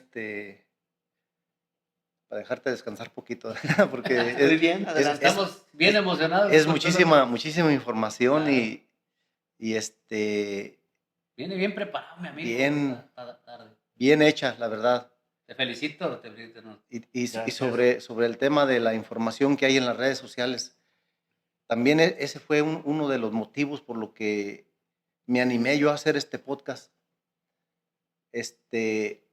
para dejarte descansar poquito, porque Muy bien, adelante. Estamos bien emocionados es con todo lo que... muchísima información Claro. y Viene bien preparado, mi amigo, bien, esta tarde. bien hecha, la verdad. Te felicito, no. Y Gracias. sobre el tema de la información que hay en las redes sociales, también ese fue uno de los motivos por lo que me animé yo a hacer este podcast. Este,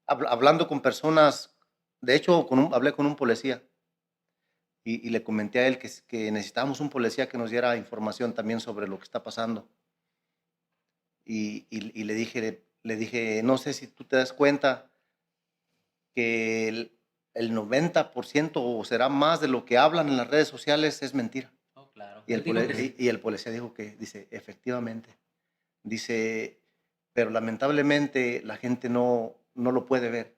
hablando con personas, de hecho, hablé con un policía y le comenté a él que necesitábamos un policía que nos diera información también sobre lo que está pasando. Y le dije, no sé si tú te das cuenta que el 90% o será más de lo que hablan en las redes sociales es mentira. Oh, claro. Y Él dijo que sí. y el policía dijo que, dice, efectivamente, dice, pero lamentablemente la gente no lo puede ver.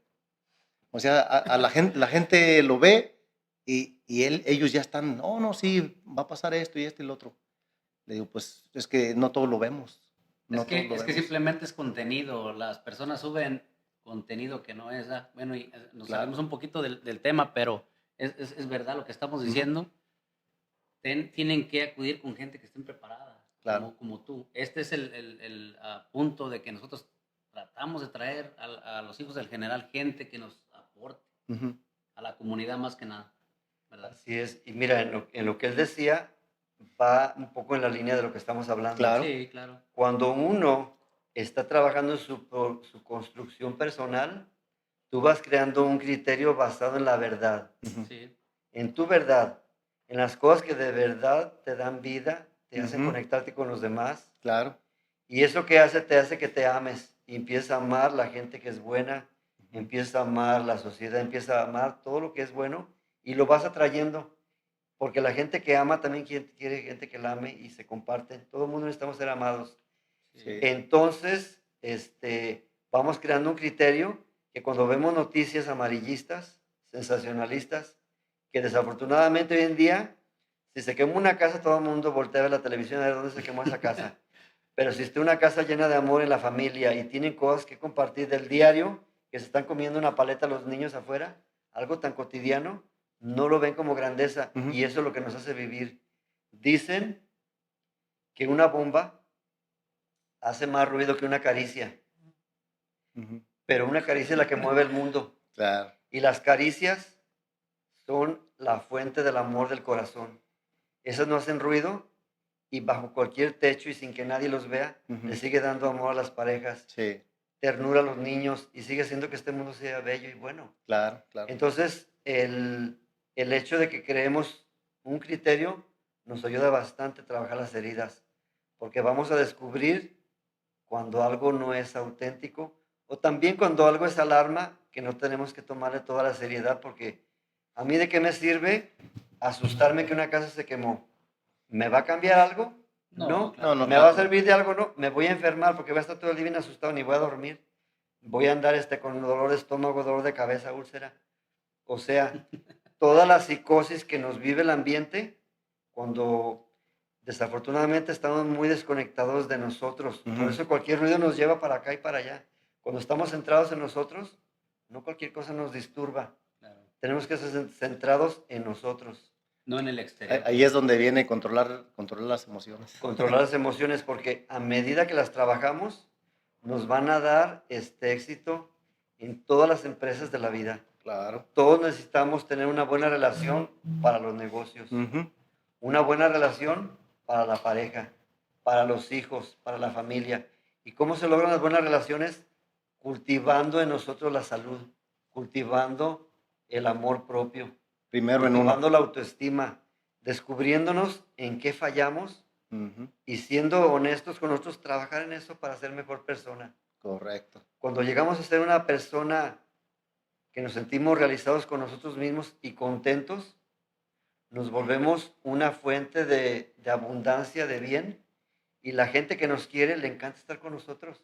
O sea, a la gente lo ve y ellos ya están, no, no, sí, va a pasar esto y esto y lo otro. Le digo, pues es que no todos lo vemos, no todos lo Es que vemos. simplemente es contenido. Las personas suben contenido que no es. Bueno, y nos Claro. salimos un poquito del tema, pero es verdad lo que estamos diciendo. Tienen que acudir con gente que estén preparada, Claro. como tú. Este es el punto de que nosotros tratamos de traer a los hijos del general gente que nos aporte Ujú. a la comunidad más que nada, ¿verdad? Así es. Y mira, en lo que él decía, va un poco en la línea de lo que estamos hablando. Claro. Sí, claro. Cuando uno está trabajando en su construcción personal, tú vas creando un criterio basado en la verdad, Ujú. Sí, en tu verdad, en las cosas que de verdad te dan vida, te hacen Ujú. conectarte con los demás. Claro. Y eso que hace te hace que te ames y empiezas a amar la gente que es buena, Ujú. empiezas a amar la sociedad, empiezas a amar todo lo que es bueno y lo vas atrayendo. Porque la gente que ama también quiere gente que la ame y se comparte. Todo el mundo necesitamos ser amados. sí. Sí. Entonces, vamos creando un criterio que cuando vemos noticias amarillistas, sensacionalistas, que desafortunadamente hoy en día, si se quema una casa, todo el mundo voltea a ver la televisión a ver dónde se quemó esa casa. Pero si está una casa llena de amor en la familia y tienen cosas que compartir del diario, que se están comiendo una paleta los niños afuera, algo tan cotidiano, no lo ven como grandeza Ujú. y eso es lo que nos hace vivir. Dicen que una bomba hace más ruido que una caricia, Ujú. pero una caricia es la que mueve el mundo Claro. y las caricias son la fuente del amor del corazón. Esas no hacen ruido y bajo cualquier techo y sin que nadie los vea, Ujú. le sigue dando amor a las parejas, Sí. ternura a los niños y sigue haciendo que este mundo sea bello y bueno. Claro, claro. Entonces, el hecho de que creemos un criterio nos ayuda bastante a trabajar las heridas, porque vamos a descubrir cuando algo no es auténtico o también cuando algo es alarma, que no tenemos que tomarle toda la seriedad, porque a mí de qué me sirve asustarme que una casa se quemó. ¿Me va a cambiar algo? No, No. claro No, que ¿Me no. va a claro. servir de algo? No. ¿Me voy a enfermar porque voy a estar todo el día bien asustado ni voy a dormir? Voy a andar con dolor de estómago, dolor de cabeza, úlcera. O sea, toda la psicosis que nos vive el ambiente cuando desafortunadamente estamos muy desconectados de nosotros. Por Ujú. eso cualquier ruido nos lleva para acá y para allá. Cuando estamos centrados en nosotros, no cualquier cosa nos disturba. Claro. Tenemos que ser centrados en nosotros. No en el exterior. Ahí es donde viene controlar las emociones. Controlar las emociones porque a medida que las trabajamos, nos van a dar este éxito en todas las empresas de la vida. Claro. Todos necesitamos tener una buena relación para los negocios, Ujú. una buena relación para la pareja, para los hijos, para la familia. ¿Y cómo se logran las buenas relaciones? Cultivando en nosotros la salud, cultivando el amor propio, Primero en uno. cultivando la autoestima, descubriéndonos en qué fallamos Ujú. y siendo honestos con nosotros, trabajar en eso para ser mejor persona. Correcto. Cuando llegamos a ser una persona que nos sentimos realizados con nosotros mismos y contentos, nos volvemos una fuente de abundancia, de bien, y la gente que nos quiere le encanta estar con nosotros,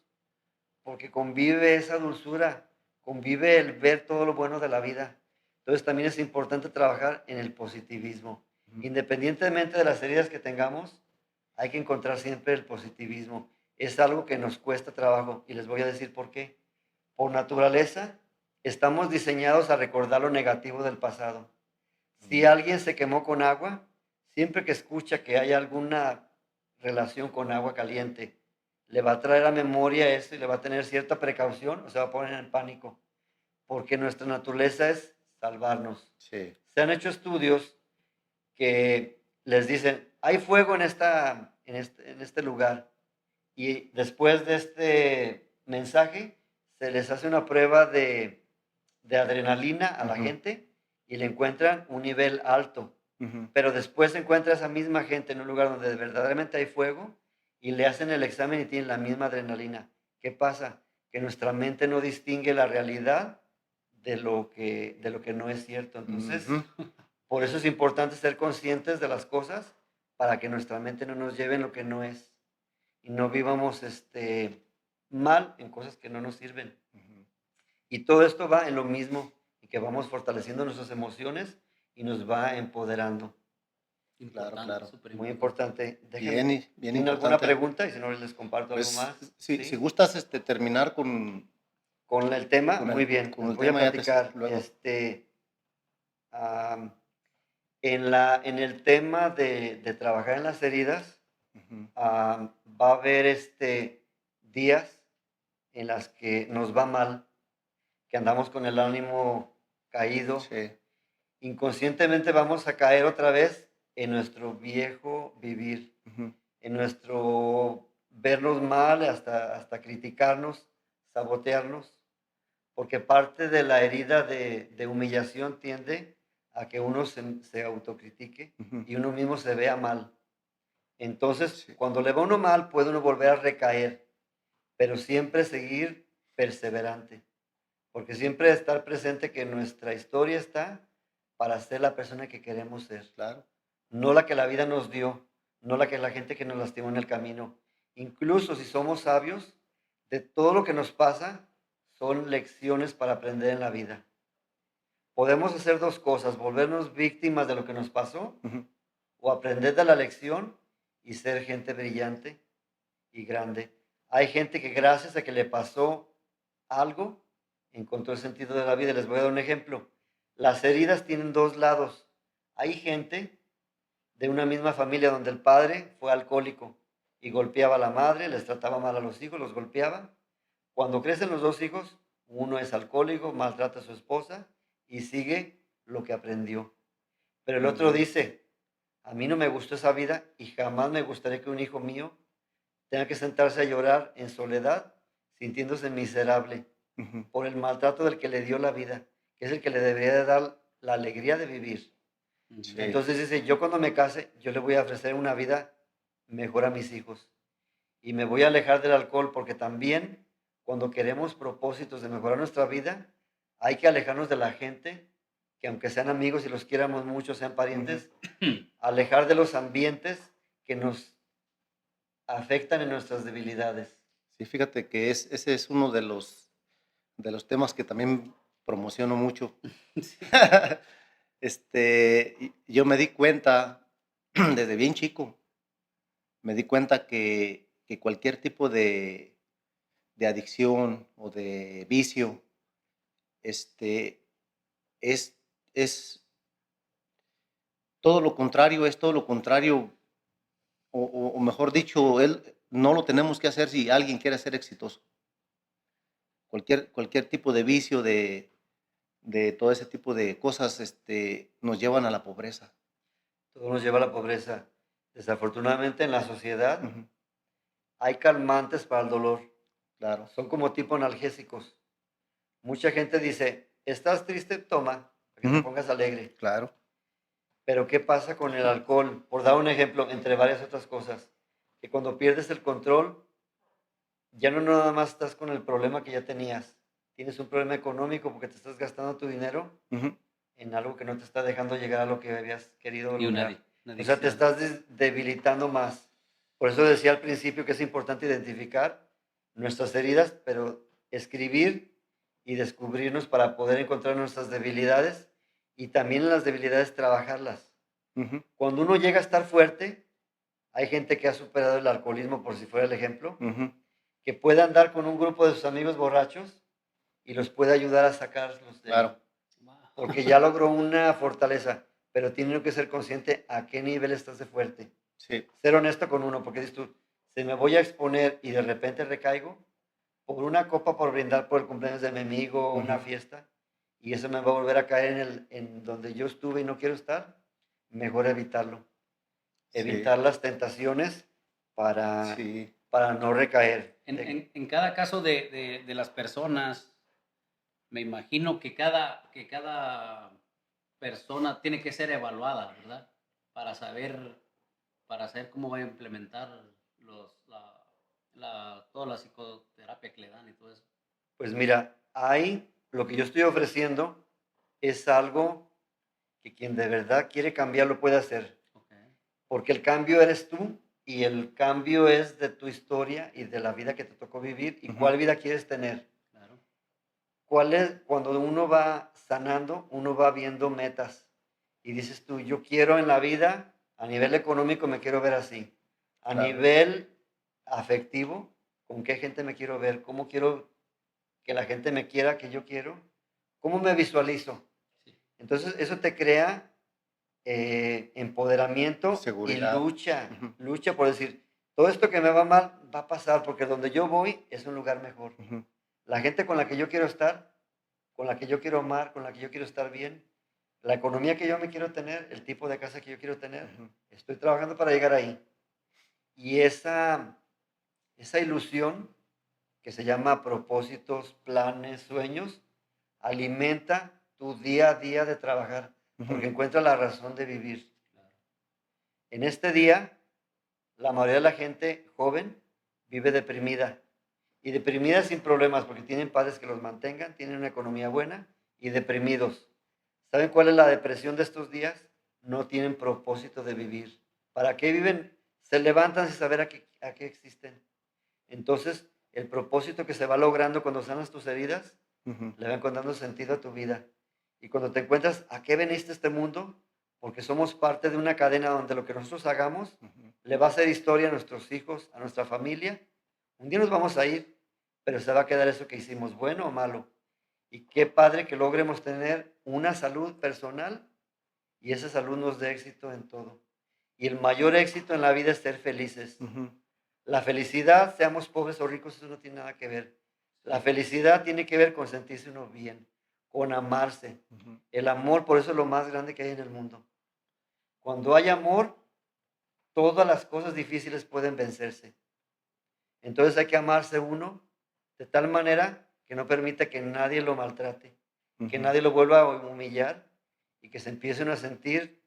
porque convive esa dulzura, convive el ver todo lo bueno de la vida. Entonces también es importante trabajar en el positivismo. Ujú. Independientemente de las heridas que tengamos, hay que encontrar siempre el positivismo. Es algo que nos cuesta trabajo y les voy a decir por qué. Por naturaleza, estamos diseñados a recordar lo negativo del pasado. Si alguien se quemó con agua, siempre que escucha que hay alguna relación con agua caliente, le va a traer a memoria eso y le va a tener cierta precaución o se va a poner en pánico, porque nuestra naturaleza es salvarnos. Sí. Se han hecho estudios que les dicen, hay fuego en este lugar, y después de este mensaje se les hace una prueba de adrenalina a la Ujú, gente y le encuentran un nivel alto. ujú. Pero después se encuentra esa misma gente en un lugar donde verdaderamente hay fuego y le hacen el examen y tienen la misma adrenalina. ¿Qué pasa? Que nuestra mente no distingue la realidad de lo que no es cierto. Entonces, Ujú. por eso es importante ser conscientes de las cosas para que nuestra mente no nos lleve en lo que no es y no vivamos mal en cosas que no nos sirven. Ujú. Y todo esto va en lo mismo, y que vamos fortaleciendo nuestras emociones y nos va empoderando. Claro, Importante, claro. súper Muy importante. importante. Bien, Déjenme, bien ¿tienen alguna importante. pregunta? Y si no, les comparto algo Pues más. si ¿Sí? gustas terminar Con el tema, con muy bien. con Les el voy a tema, ya platicar. luego. Am, en el tema de trabajar en las heridas, Ujú. va a haber días en las que nos va mal, que andamos con el ánimo caído. Sí. Inconscientemente vamos a caer otra vez en nuestro viejo vivir, Ujú, en nuestro vernos mal, hasta criticarnos, sabotearnos, porque parte de la herida de humillación tiende a que uno se autocritique ujú. y uno mismo se vea mal. Entonces, Sí. cuando le va uno mal, puede uno volver a recaer, pero siempre seguir perseverante, porque siempre estar presente que nuestra historia está para ser la persona que queremos ser, Claro. no la que la vida nos dio, no la gente que nos lastimó en el camino. Incluso si somos sabios, de todo lo que nos pasa son lecciones para aprender en la vida. Podemos hacer dos cosas, volvernos víctimas de lo que nos pasó Ujú, o aprender de la lección y ser gente brillante y grande. Hay gente que gracias a que le pasó algo, encontró el sentido de la vida. Les voy a dar un ejemplo. Las heridas tienen dos lados. Hay gente de una misma familia donde el padre fue alcohólico y golpeaba a la madre, les trataba mal a los hijos, los golpeaba. Cuando crecen los dos hijos, uno es alcohólico, maltrata a su esposa y sigue lo que aprendió. Pero el otro ujú, dice, a mí no me gustó esa vida y jamás me gustaría que un hijo mío tenga que sentarse a llorar en soledad, sintiéndose miserable ujú. por el maltrato del que le dio la vida, que es el que le debería de dar la alegría de vivir. Ujú. Sí. Entonces dice, yo cuando me case, yo le voy a ofrecer una vida mejor a mis hijos y me voy a alejar del alcohol porque también cuando queremos propósitos de mejorar nuestra vida, hay que alejarnos de la gente que aunque sean amigos y los quieramos mucho, sean Ujú. parientes, alejar de los ambientes que nos afectan en nuestras debilidades. Sí, fíjate que ese es uno de los temas que también promociono mucho. Sí. Yo me di cuenta desde bien chico, me di cuenta que cualquier tipo de adicción o de vicio, este, es, es todo lo contrario, es todo lo contrario, o mejor dicho, no lo tenemos que hacer si alguien quiere ser exitoso. Cualquier tipo de vicio, de todo ese tipo de cosas, nos llevan a la pobreza. Todo nos lleva a la pobreza. Desafortunadamente en la sociedad Ujú, hay calmantes para el dolor. claro. Son como tipo analgésicos. Mucha gente dice, ¿estás triste? Toma, para que te Ujú, pongas alegre. claro. Pero ¿qué pasa con el alcohol? Por dar un ejemplo, entre varias otras cosas, que cuando pierdes el control, ya no nada más estás con el problema que ya tenías. Tienes un problema económico porque te estás gastando tu dinero Ujú, en algo que no te está dejando llegar a lo que habías querido Y lograr. una O sea, te adicción. estás debilitando más. Por eso decía al principio que es importante identificar nuestras heridas, pero escribir y descubrirnos para poder encontrar nuestras debilidades y también en las debilidades trabajarlas. Ujú, Cuando uno llega a estar fuerte, hay gente que ha superado el alcoholismo, por si fuera el ejemplo, ujú. que puede andar con un grupo de sus amigos borrachos y los puede ayudar a sacarlos de ahí, Claro, Wow. porque ya logró una fortaleza, pero tiene que ser consciente a qué nivel estás de fuerte. sí. Ser honesto con uno, porque dices tú, si me voy a exponer y de repente recaigo, por una copa por brindar por el cumpleaños de mi amigo, una Ujú. fiesta, y eso me va a volver a caer en donde yo estuve y no quiero estar, mejor evitarlo. Sí, Evitar las tentaciones para, sí. para no recaer. En cada caso de las personas, me imagino que cada persona tiene que ser evaluada, ¿verdad? Para saber, para saber cómo va a implementar toda la psicoterapia que le dan y todo eso. Pues mira, hay lo que yo estoy ofreciendo es algo que quien de verdad quiere cambiar lo puede hacer, Ok, porque el cambio eres tú y el cambio es de tu historia y de la vida que te tocó vivir y Ujú, cuál vida quieres tener. claro. ¿Cuál es? Cuando uno va sanando, uno va viendo metas y dices tú, yo quiero en la vida, a nivel económico me quiero ver así, a claro. nivel afectivo, con qué gente me quiero ver, cómo quiero que la gente me quiera, que yo quiero, cómo me visualizo. Sí, Entonces, eso te crea empoderamiento y Seguridad. lucha, Ujú, lucha por decir, todo esto que me va mal va a pasar porque donde yo voy es un lugar mejor. ujú, La gente con la que yo quiero estar, con la que yo quiero amar, con la que yo quiero estar bien, la economía que yo me quiero tener, el tipo de casa que yo quiero tener, ujú. estoy trabajando para llegar ahí. Y esa ilusión que se llama propósitos, planes, sueños, alimenta tu día a día de trabajar, Ujú, porque encuentra la razón de vivir. claro. En este día, la mayoría de la gente joven vive deprimida y deprimida sin problemas porque tienen padres que los mantengan, tienen una economía buena y deprimidos. ¿Saben cuál es la depresión de estos días? No tienen propósito de vivir. ¿Para qué viven? Se levantan sin saber a qué existen. Entonces, el propósito que se va logrando cuando sanas tus heridas, ujú, le va encontrando sentido a tu vida. Y cuando te encuentras a qué veniste a este mundo, porque somos parte de una cadena donde lo que nosotros hagamos ujú. le va a hacer historia a nuestros hijos, a nuestra familia. Un día nos vamos a ir, pero se va a quedar eso que hicimos, bueno o malo. Y qué padre que logremos tener una salud personal y esa salud nos dé éxito en todo. Y el mayor éxito en la vida es ser felices. Ujú, La felicidad, seamos pobres o ricos, eso no tiene nada que ver. La Sí, felicidad tiene que ver con sentirse uno bien, con amarse. ujú. El amor, por eso es lo más grande que hay en el mundo. Cuando hay amor, todas las cosas difíciles pueden vencerse. Entonces hay que amarse uno de tal manera que no permita que nadie lo maltrate, que Ujú. nadie lo vuelva a humillar y que se empiecen a sentir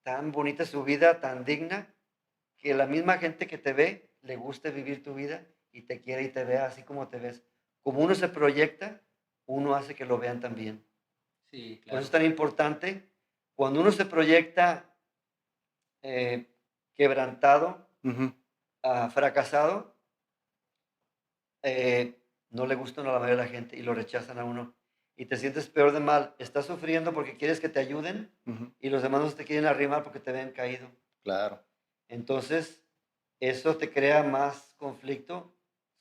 tan bonita su vida, tan digna, que la misma gente que te ve le guste vivir tu vida y te quiere y te vea así como te ves. Como uno se proyecta, uno hace que lo vean también. sí, Por eso es claro. tan importante, cuando uno se proyecta eh, quebrantado, Ujú. fracasado, no le gustan a la mayoría de la gente y lo rechazan a uno. Y te sientes peor de mal. Estás sufriendo porque quieres que te ayuden Ujú. y los demás no te quieren arrimar porque te ven caído. Claro. Entonces, eso te crea más conflicto,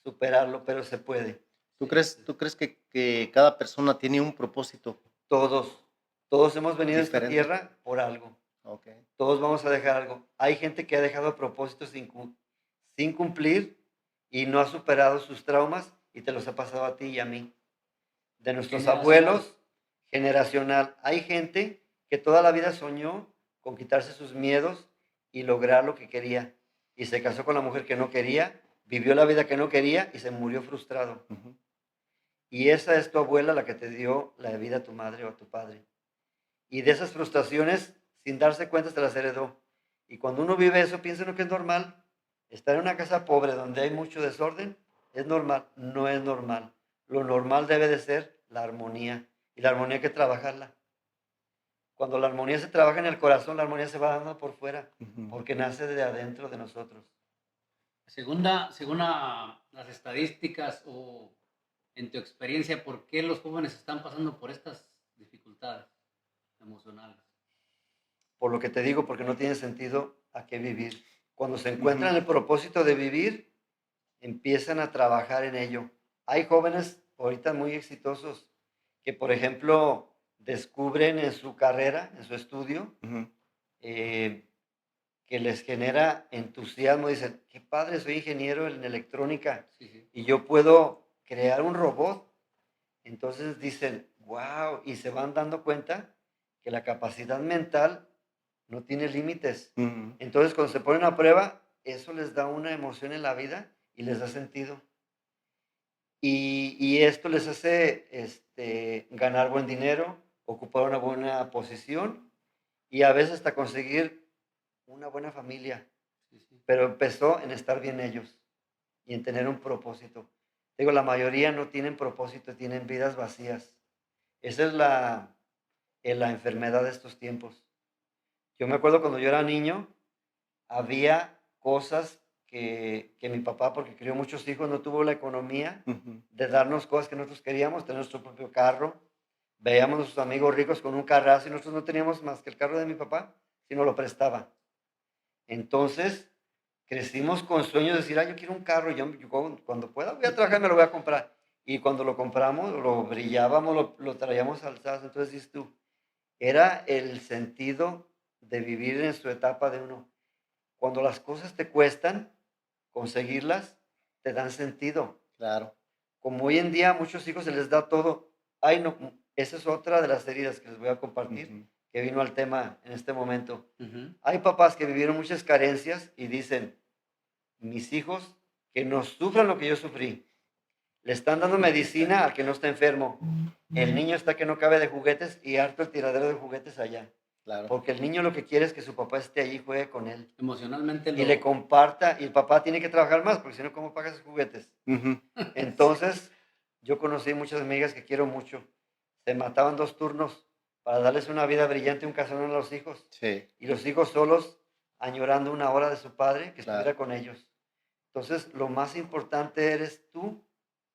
superarlo, pero se puede. ¿Tú Sí, crees tú crees que cada persona tiene un propósito Todos, todos hemos venido a esta diferente? tierra por algo. Okey. Todos vamos a dejar algo. Hay gente que ha dejado propósitos sin cumplir y no ha superado sus traumas y te los ha pasado a ti y a mí. De nuestros generacional. abuelos, generacional. Hay gente que toda la vida soñó con quitarse sus miedos y lograr lo que quería. Y se casó con la mujer que no quería, vivió la vida que no quería y se murió frustrado. Ujú. Y esa es tu abuela la que te dio la vida a tu madre o a tu padre. Y de esas frustraciones, sin darse cuenta, se las heredó. Y cuando uno vive eso, piensa uno que es normal. Estar en una casa pobre donde hay mucho desorden, es normal. No es normal. Lo normal debe de ser la armonía. Y la armonía hay que trabajarla. Cuando la armonía se trabaja en el corazón, la armonía se va dando por fuera, Ujú. porque nace de adentro de nosotros. Según las estadísticas o en tu experiencia, ¿por qué los jóvenes están pasando por estas dificultades emocionales? Por lo que te digo, porque no tiene sentido a qué vivir. Cuando se Ujú. encuentran el propósito de vivir, empiezan a trabajar en ello. Hay jóvenes ahorita muy exitosos que, por ejemplo, descubren en su carrera, en su estudio, Ujú. eh, que les genera entusiasmo. Dicen, qué padre, soy ingeniero en electrónica Sí, sí. y yo puedo crear un robot. Entonces dicen, wow, y se van dando cuenta que la capacidad mental no tiene límites. Ujú. Entonces, cuando se ponen a prueba, eso les da una emoción en la vida y les da sentido. Y esto les hace ganar buen dinero, ocupar una buena posición y a veces hasta conseguir una buena familia. Sí, sí. Pero empezó en estar bien ellos y en tener un propósito. Digo, la mayoría no tienen propósito, tienen vidas vacías. Esa es la enfermedad de estos tiempos. Yo me acuerdo cuando yo era niño, había cosas que mi papá, porque crió muchos hijos, no tuvo la economía Ujú. de darnos cosas que nosotros queríamos, tener nuestro propio carro. Veíamos a nuestros amigos ricos con un carrazo y nosotros no teníamos más que el carro de mi papá, si nos lo prestaba. Entonces, crecimos con sueños de decir, yo quiero un carro, yo cuando pueda voy a trabajar, me lo voy a comprar. Y cuando lo compramos, lo brillábamos, lo traíamos alzados. Entonces dices tú, era el sentido de vivir en su etapa de uno. Cuando las cosas te cuestan, conseguirlas, te dan sentido. Claro. Como hoy en día a muchos hijos se les da todo. Ay, no, esa es otra de las heridas que les voy a compartir, Ujú. que vino al tema en este momento. Ujú. Hay papás que vivieron muchas carencias y dicen, mis hijos que no sufran lo que yo sufrí. Le están dando medicina al que no está enfermo. El niño está que no cabe de juguetes y harto el tiradero de juguetes allá. Claro. Porque el niño lo que quiere es que su papá esté allí y juegue con él. Emocionalmente Y le lo... comparta, y el papá tiene que trabajar más, porque si no, ¿cómo paga sus juguetes? Ujú. Entonces, yo conocí muchas amigas que quiero mucho. Se mataban 2 turnos para darles una vida brillante, un casón a los hijos. Sí, Y los hijos solos, añorando una hora de su padre que estuviera claro. con ellos. Entonces, lo más importante eres tú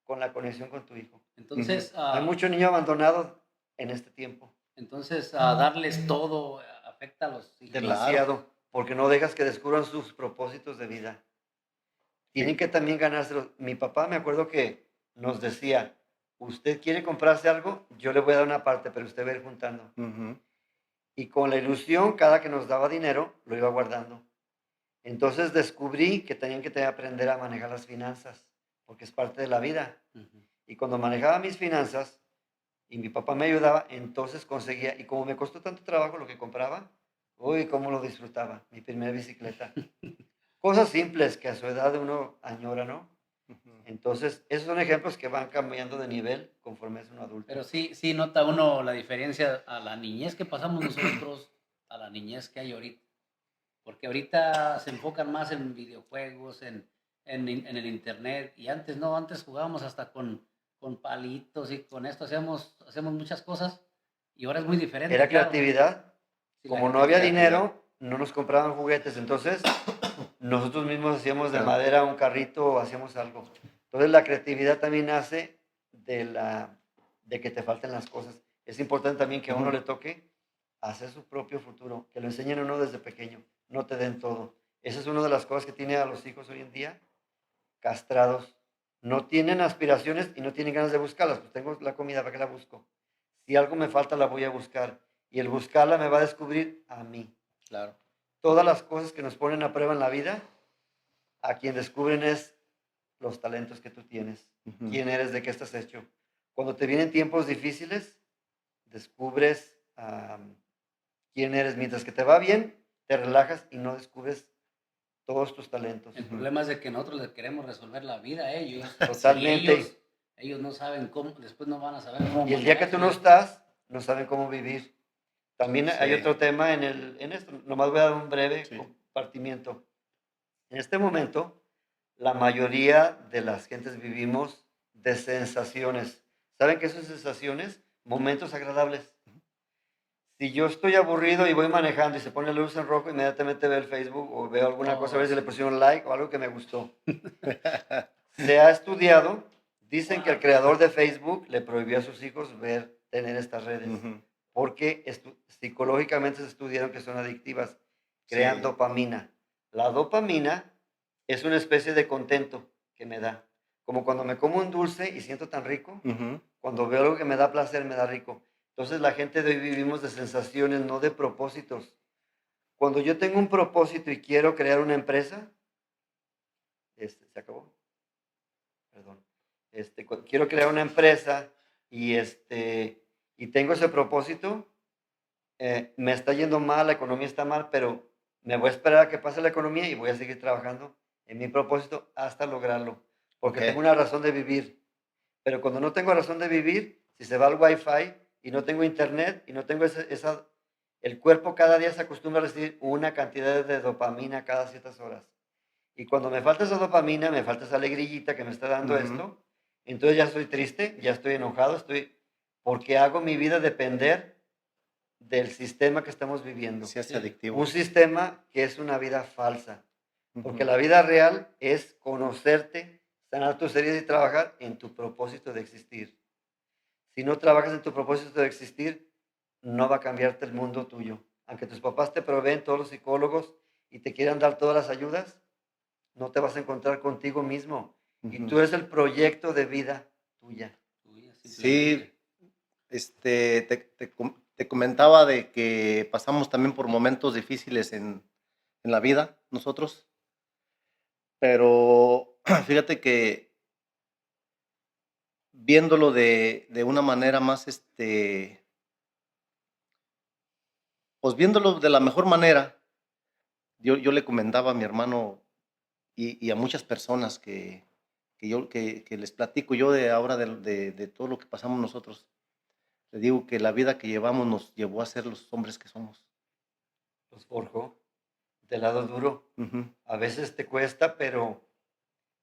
con la conexión con tu hijo. Ujú. Entonces, Hay mucho niño abandonado en este tiempo, darles todo afecta a los hijos. Claro. demasiado, porque no dejas que descubran sus propósitos de vida. Tienen Sí. que también ganárselos. Mi papá me acuerdo que nos decía, usted quiere comprarse algo, yo le voy a dar una parte, pero usted va a ir juntando. Ujú. Y con la ilusión, cada que nos daba dinero, lo iba guardando. Entonces descubrí que tenían que aprender a manejar las finanzas, porque es parte de la vida. Ujú. Y cuando manejaba mis finanzas y mi papá me ayudaba, entonces conseguía, y como me costó tanto trabajo lo que compraba, uy, cómo lo disfrutaba, mi primera bicicleta. Cosas simples que a su edad uno añora, ¿no? Ujú. Entonces, esos son ejemplos que van cambiando de nivel conforme es un Pero adulto. sí nota uno la diferencia a la niñez que pasamos nosotros, a la niñez que hay ahorita. Porque ahorita se enfocan más en videojuegos, en el internet, y antes no, antes jugábamos hasta con palitos y con esto hacemos muchas cosas, y ahora es muy diferente, Era claro. creatividad. Sí, la Como no gente es había creativa. Creatividad. dinero, no nos compraban juguetes. Entonces, nosotros mismos hacíamos de Perdón. madera un carrito o hacíamos algo. Entonces, la creatividad también nace de que te falten las cosas. Es importante también que a uno Ujú. le toque hacer su propio futuro, que lo enseñen a uno desde pequeño, no te den todo. Esa es una de las cosas que tiene a los hijos hoy en día castrados. No tienen aspiraciones y no tienen ganas de buscarlas. Pues tengo la comida, ¿para qué la busco? Si algo me falta, la voy a buscar. Y el buscarla me va a descubrir a mí. Claro. Todas las cosas que nos ponen a prueba en la vida, a quien descubren es los talentos que tú tienes. Ujú. ¿Quién eres? ¿De qué estás hecho? Cuando te vienen tiempos difíciles, descubres quién eres. Mientras que te va bien, te relajas y no descubres todos tus talentos. El Ujú. problema es de que nosotros les queremos resolver la vida a ellos, y Totalmente. ellos no saben cómo, después no van a saber cómo Y el día que manejar tú su no vida. estás, no saben cómo vivir. También hay Sí, otro tema en esto, nomás voy a dar un breve sí. compartimiento. En este momento, la mayoría de las gentes vivimos de sensaciones. ¿Saben qué son sensaciones? Momentos agradables. Si yo estoy aburrido y voy manejando y se pone la luz en rojo, inmediatamente veo el Facebook o veo alguna cosa, a ver si le pusieron like o algo que me gustó. Se ha estudiado, dicen que el creador de Facebook le prohibió a sus hijos tener estas redes, Ujú. porque psicológicamente se estudiaron que son adictivas, crean Sí. dopamina. La dopamina es una especie de contento que me da, como cuando me como un dulce y siento tan rico, Ujú. cuando veo algo que me da placer, me da rico. Entonces la gente de hoy vivimos de sensaciones, no de propósitos. Cuando yo tengo un propósito y quiero crear una empresa, ¿se acabó? Perdón. Quiero crear una empresa y, y tengo ese propósito, me está yendo mal, la economía está mal, pero me voy a esperar a que pase la economía y voy a seguir trabajando en mi propósito hasta lograrlo, porque tengo Ok. una razón de vivir. Pero cuando no tengo razón de vivir, si se va el wifi y no tengo internet y no tengo el cuerpo cada día se acostumbra a recibir una cantidad de dopamina cada ciertas horas. Y cuando me falta esa dopamina, me falta esa alegrillita que me está dando Ujú. esto, entonces ya estoy triste, ya estoy enojado, porque hago mi vida depender del sistema que estamos viviendo. Se hace Sí. Un adictivo. sistema que es una vida falsa, porque Ujú. la vida real es conocerte, sanar tus heridas y trabajar en tu propósito de existir. Si no trabajas en tu propósito de existir, no va a cambiarte el mundo tuyo. Aunque tus papás te proveen todos los psicólogos y te quieran dar todas las ayudas, no te vas a encontrar contigo mismo. Y Ujú. tú eres el proyecto de vida tuya. Tuya, Sí, simplemente. te comentaba de que pasamos también por momentos difíciles en la vida, nosotros, pero fíjate que viéndolo de una manera más, pues viéndolo de la mejor manera, yo le comentaba a mi hermano y a muchas personas que les platico yo de ahora de todo lo que pasamos nosotros. Le digo que la vida que llevamos nos llevó a ser los hombres que somos. Los forjó del lado duro. Ujú. A veces te cuesta, pero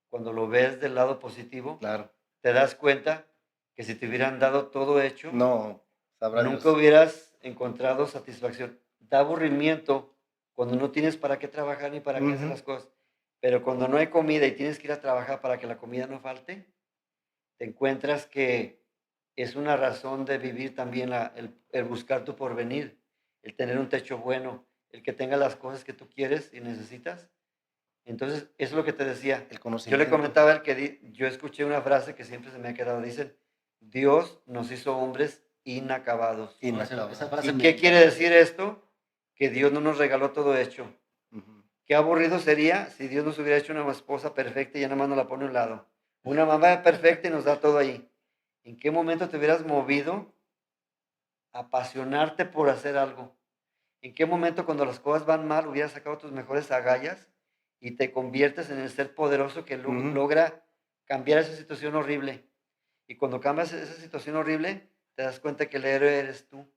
cuando lo ves del lado positivo, Claro. te das cuenta que si te hubieran dado todo hecho, No, sabrá nunca Dios. hubieras encontrado satisfacción. Da aburrimiento cuando no tienes para qué trabajar ni para qué hacer Ujú. las cosas. Pero cuando no hay comida y tienes que ir a trabajar para que la comida no falte, te encuentras que es una razón de vivir también el buscar tu porvenir, el tener un techo bueno, el que tenga las cosas que tú quieres y necesitas. Entonces, eso es lo que te decía. El Yo le conocimiento. comentaba yo escuché una frase que siempre se me ha quedado. Dicen, Dios nos hizo hombres inacabados. Oh, esa Inacabado. frase ¿Y me qué quiere encanta. decir esto? Que Dios no nos regaló todo hecho. Ujú. Qué aburrido sería si Dios nos hubiera hecho una esposa perfecta y ya nada más nos la pone a un lado. Una mamá perfecta y nos da todo ahí. ¿En qué momento te hubieras movido a apasionarte por hacer algo? ¿En qué momento cuando las cosas van mal hubieras sacado tus mejores agallas y te conviertes en el ser poderoso que Ujú. logra cambiar esa situación horrible? Y cuando cambias esa situación horrible, te das cuenta que el héroe eres tú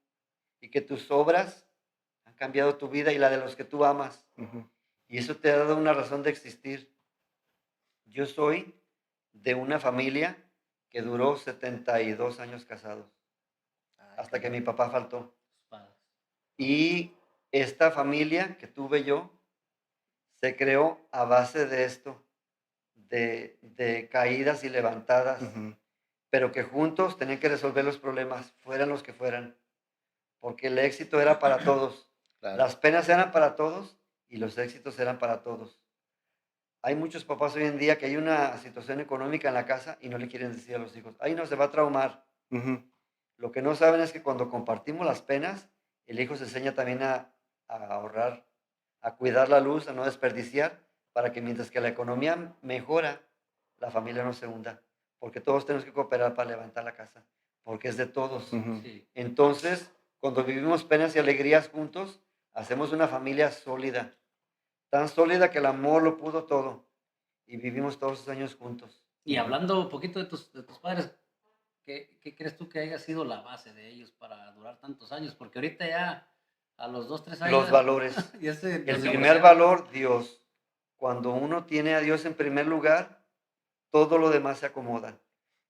y que tus obras han cambiado tu vida y la de los que tú amas. Ujú. Y eso te ha dado una razón de existir. Yo soy de una familia que duró 72 años casados, Ay, hasta que caray. mi papá faltó. Padre. Y esta familia que tuve yo se creó a base de esto, de caídas y levantadas, Ujú. pero que juntos tenían que resolver los problemas, fueran los que fueran, porque el éxito era para todos. Claro. Las penas eran para todos y los éxitos eran para todos. Hay muchos papás hoy en día que hay una situación económica en la casa y no le quieren decir a los hijos, ahí no se va a traumar. Ujú. Lo que no saben es que cuando compartimos las penas, el hijo se enseña también a ahorrar, a cuidar la luz, a no desperdiciar, para que mientras que la economía mejora, la familia no se hunda, porque todos tenemos que cooperar para levantar la casa, porque es de todos. Ujú. Sí. Entonces, cuando vivimos penas y alegrías juntos, hacemos una familia sólida, tan sólida que el amor lo pudo todo, y vivimos todos esos años juntos. Y Ujú. hablando un poquito de tus padres, ¿qué crees tú que haya sido la base de ellos para durar tantos años? Porque ahorita ya a los 2, 3 años Los valores. ya se El nos primer divorciaron. valor, Dios. Cuando uno tiene a Dios en primer lugar, todo lo demás se acomoda.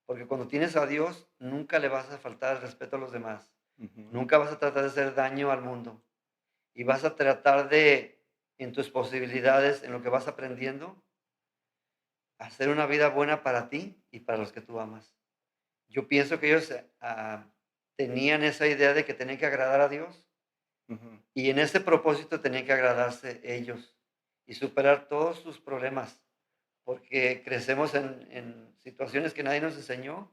Porque cuando tienes a Dios, nunca le vas a faltar el respeto a los demás. Ujú. Nunca vas a tratar de hacer daño al mundo. Y vas a tratar de, en tus posibilidades, en lo que vas aprendiendo, hacer una vida buena para ti y para los que tú amas. Yo pienso que ellos tenían esa idea de que tenían que agradar a Dios Ujú. y en ese propósito tenían que agradarse ellos y superar todos sus problemas, porque crecemos en situaciones que nadie nos enseñó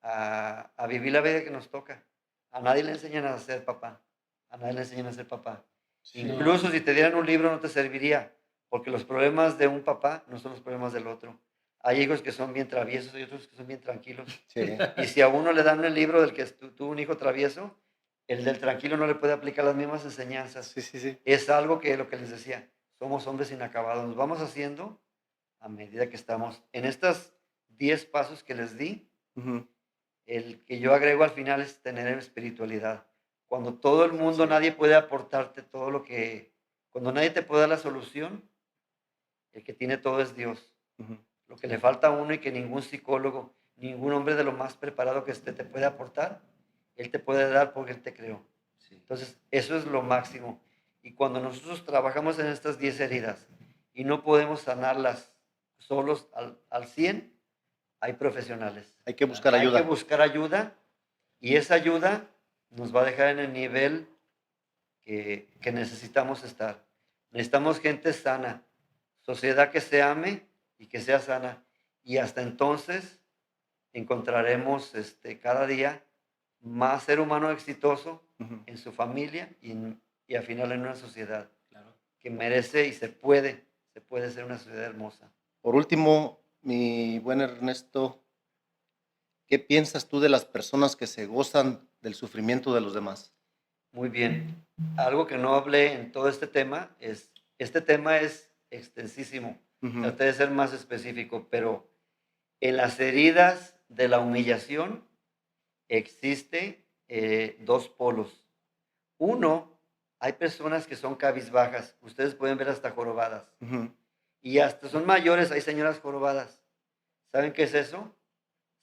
a vivir la vida que nos toca. A nadie le enseñan a ser papá, a nadie le enseñan a ser papá. Sí. Incluso si te dieran un libro no te serviría, porque los problemas de un papá no son los problemas del otro. Hay hijos que son bien traviesos y otros que son bien tranquilos. Sí. Y si a uno le dan el libro del que tuvo un hijo travieso, el del tranquilo no le puede aplicar las mismas enseñanzas. Sí, sí, sí. Es algo que lo que les decía, somos hombres inacabados. Nos vamos haciendo a medida que estamos. En estos 10 pasos que les di, Ujú. el que yo agrego al final es tener espiritualidad. Cuando todo el mundo, Sí. nadie puede aportarte todo lo que, cuando nadie te puede dar la solución, el que tiene todo es Dios. Ujú. Lo que le falta a uno y que ningún psicólogo, ningún hombre de lo más preparado que esté te puede aportar, Él te puede dar porque Él te creó. Sí. Entonces, eso es lo máximo. Y cuando nosotros trabajamos en estas 10 heridas y no podemos sanarlas solos al 100, hay profesionales. Hay que buscar Hay que ayuda. buscar ayuda y esa ayuda nos va a dejar en el nivel que necesitamos estar. Necesitamos gente sana, sociedad que se ame y que sea sana. Y hasta entonces encontraremos cada día más ser humano exitoso Ujú. en su familia y al final en una sociedad Claro. que merece y se puede ser una sociedad hermosa. Por último, mi buen Ernesto, ¿qué piensas tú de las personas que se gozan del sufrimiento de los demás? Muy bien. Algo que no hablé en todo este tema es extensísimo. Ujú. Traté de ser más específico, pero en las heridas de la humillación existe dos polos. Uno, hay personas que son cabizbajas, ustedes pueden ver hasta jorobadas, Ujú. y hasta son mayores, hay señoras jorobadas. ¿Saben qué es eso?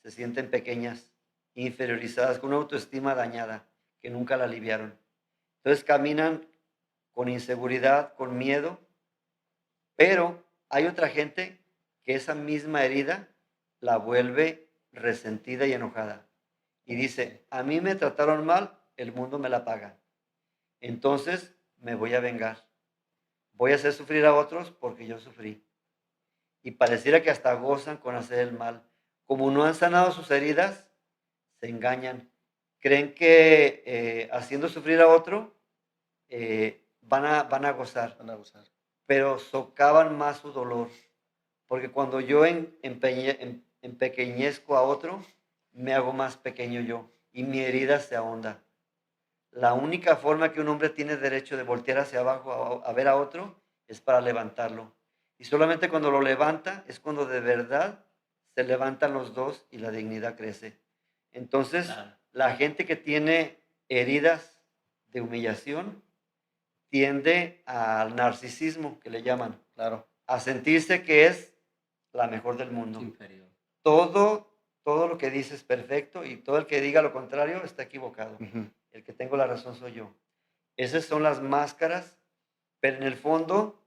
Se sienten pequeñas, inferiorizadas, con una autoestima dañada, que nunca la aliviaron. Entonces caminan con inseguridad, con miedo, pero hay otra gente que esa misma herida la vuelve resentida y enojada. Y dice, a mí me trataron mal, el mundo me la paga. Entonces me voy a vengar. Voy a hacer sufrir a otros porque yo sufrí. Y pareciera que hasta gozan con hacer el mal. Como no han sanado sus heridas, se engañan. Creen que haciendo sufrir a otro van a gozar, Van a gozar. pero socavan más su dolor. Porque cuando yo empequeñezco a otro, me hago más pequeño yo y mi herida se ahonda. La única forma que un hombre tiene derecho de voltear hacia abajo a ver a otro es para levantarlo. Y solamente cuando lo levanta es cuando de verdad se levantan los dos y la dignidad crece. Entonces, Claro. la gente que tiene heridas de humillación tiende al narcisismo, que le llaman, Claro. a sentirse que es la mejor del mundo. Inferior. Todo lo que dice es perfecto y todo el que diga lo contrario está equivocado. Ujú. El que tengo la razón soy yo. Esas son las máscaras, pero en el fondo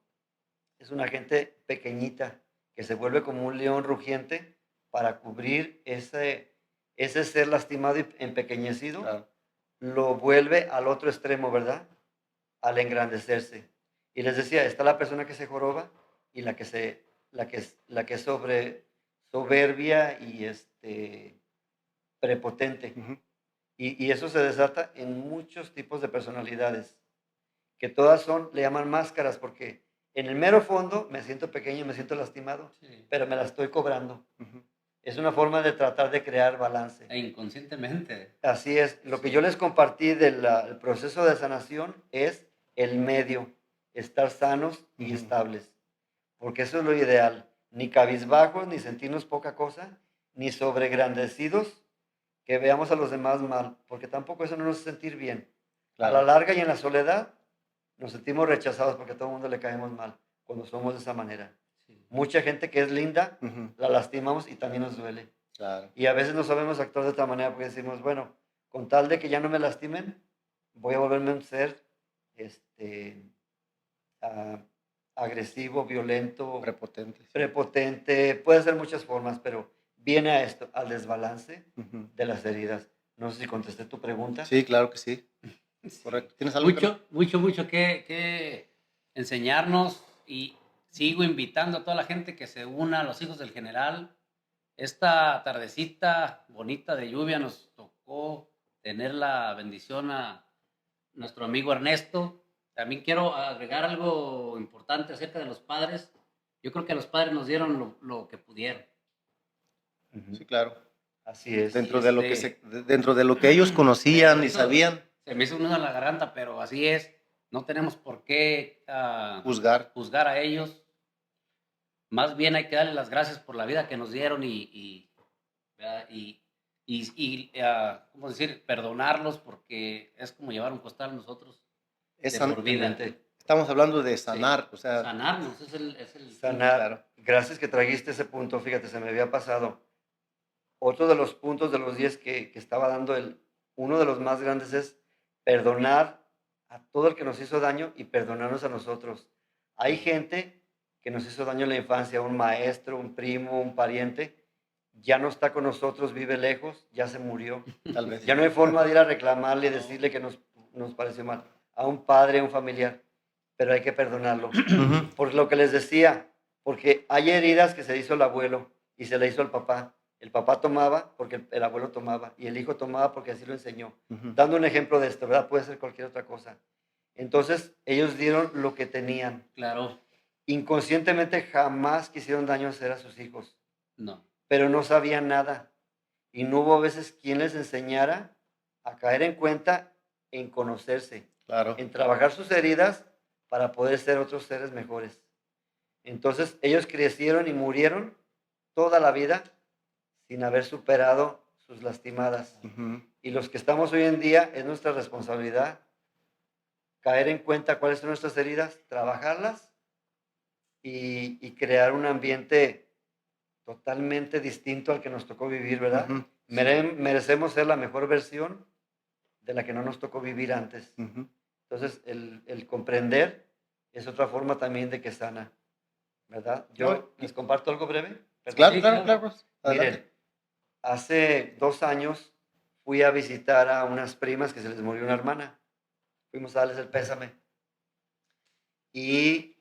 es una gente pequeñita que se vuelve como un león rugiente para cubrir ese ser lastimado y empequeñecido, Claro. lo vuelve al otro extremo, ¿verdad? Al engrandecerse. Y les decía, está la persona que se joroba y la que es soberbia y prepotente. Ujú. Y eso se desata en muchos tipos de personalidades, que todas le llaman máscaras, porque en el mero fondo me siento pequeño, me siento lastimado, Sí. pero me la estoy cobrando. Ujú. Es una forma de tratar de crear balance. E inconscientemente. Así es, lo que Sí. yo les compartí del proceso de sanación es el medio, estar sanos y Ujú. estables, porque eso es lo ideal, ni cabizbajos, ni sentirnos poca cosa, ni sobregrandecidos, que veamos a los demás mal, porque tampoco eso no nos hace sentir bien. A la Claro. larga y en la soledad nos sentimos rechazados porque a todo el mundo le caemos mal cuando somos de esa manera. Sí. Mucha gente que es linda, Ujú. la lastimamos y también nos duele. Claro. Y a veces no sabemos actuar de otra manera porque decimos, bueno, con tal de que ya no me lastimen, voy a volverme un ser ah, agresivo, violento, Prepotente. Sí. prepotente, puede ser muchas formas, pero viene a esto, al desbalance Ujú. de las heridas. No sé si contesté tu pregunta. Sí, claro que sí. Sí. Correcto. ¿Tienes algo que Mucho que enseñarnos, y sigo invitando a toda la gente que se una a los hijos del general. Esta tardecita bonita de lluvia nos tocó tener la bendición a nuestro amigo Ernesto. También quiero agregar algo importante acerca de los padres. Yo creo que los padres nos dieron lo que pudieron. Ujú. Sí, claro. Así es. Dentro Y de lo que dentro de lo que ellos conocían y sabían, se me hizo un nudo en la garganta, pero así es. No tenemos por qué juzgar. juzgar a ellos. Más bien hay que darles las gracias por la vida que nos dieron ¿verdad? ¿Cómo decir? Perdonarlos, porque es como llevar un costal nosotros Es de san- por vida. Exactamente. Estamos hablando de Sí. sanar, o sea, Sanarnos, es el fin. Sanar. claro. Gracias que trajiste ese punto. Fíjate, se me había pasado. Otro de los puntos de los 10 que estaba dando uno de los más grandes es perdonar a todo el que nos hizo daño y perdonarnos a nosotros. Hay gente que nos hizo daño en la infancia, un maestro, un primo, un pariente, ya no está con nosotros, vive lejos, ya se murió. Tal vez. Ya no hay forma de ir a reclamarle y decirle que nos pareció mal. A un padre, a un familiar, pero hay que perdonarlo. Ujú. Por lo que les decía, porque hay heridas que se hizo el abuelo y se le hizo al papá. El papá tomaba porque el abuelo tomaba y el hijo tomaba porque así lo enseñó. Ujú. Dando un ejemplo de esto, ¿verdad? Puede ser cualquier otra cosa. Entonces, ellos dieron lo que tenían. Claro, Inconscientemente jamás quisieron daño hacer a sus hijos, no. pero no sabían nada. Y no hubo a veces quien les enseñara a caer en cuenta, en conocerse, Claro. en trabajar sus heridas para poder ser otros seres mejores. Entonces, ellos crecieron y murieron toda la vida sin haber superado sus lastimadas. Ujú. Y los que estamos hoy en día, es nuestra responsabilidad caer en cuenta cuáles son nuestras heridas, trabajarlas y crear un ambiente totalmente distinto al que nos tocó vivir, ¿verdad? Ujú. Merecemos ser la mejor versión de la que no nos tocó vivir antes. Ujú. Entonces, el comprender es otra forma también de que sana, ¿verdad? No, Yo les comparto algo breve. Perdón. Claro, Sí, claro, claro. claro. Adelante. Miren, hace 2 años fui a visitar a unas primas que se les murió una hermana. Fuimos a darles el pésame. Y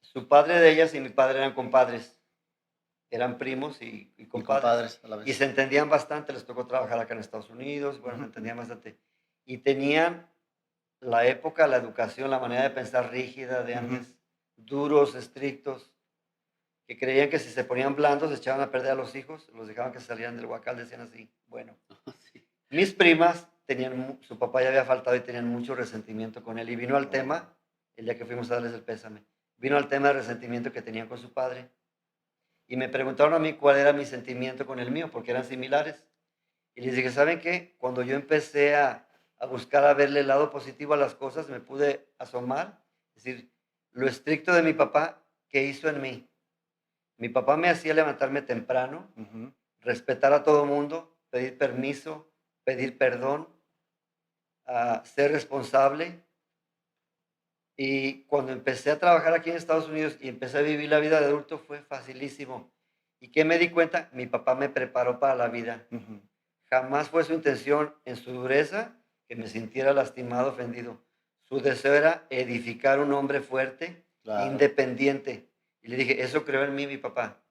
su padre de ellas y mi padre eran compadres. Eran primos y Y compadres. compadres a la Y vez. se entendían bastante. Les tocó trabajar acá en Estados Unidos. Bueno, se Ujú. entendían bastante. Y tenían la época, la educación, la manera de pensar rígida de Ujú. antes. Duros, estrictos. Que creían que si se ponían blandos se echaban a perder a los hijos, los dejaban que salieran del huacal, decían así. Bueno, Sí. mis primas tenían, su papá ya había faltado y tenían mucho resentimiento con él. Y vino al tema, el día que fuimos a darles el pésame, vino al tema de resentimiento que tenían con su padre. Y me preguntaron a mí cuál era mi sentimiento con el mío, porque eran similares. Y les dije, ¿saben qué? Cuando yo empecé a buscar a verle el lado positivo a las cosas, me pude asomar, es decir, lo estricto de mi papá, ¿qué hizo en mí? Mi papá me hacía levantarme temprano, Ujú. respetar a todo mundo, pedir permiso, pedir perdón, ser responsable. Y cuando empecé a trabajar aquí en Estados Unidos y empecé a vivir la vida de adulto fue facilísimo. ¿Y qué me di cuenta? Mi papá me preparó para la vida. Ujú. Jamás fue su intención en su dureza que me sintiera lastimado, ofendido. Su deseo era edificar un hombre fuerte, Claro. independiente. Y le dije, eso creó en mí mi papá.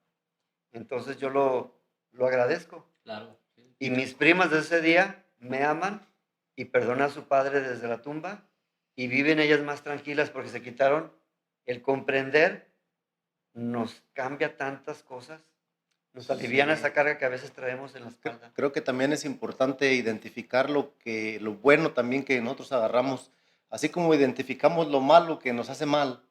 Entonces yo lo agradezco. Claro. Sí. Y mis primas de ese día me aman y perdonan a su padre desde la tumba y viven ellas más tranquilas porque se quitaron el comprender, nos cambia tantas cosas, nos aliviana Sí. esa carga que a veces traemos en la espalda. Creo que también es importante identificar lo bueno también que nosotros agarramos, así como identificamos lo malo que nos hace mal,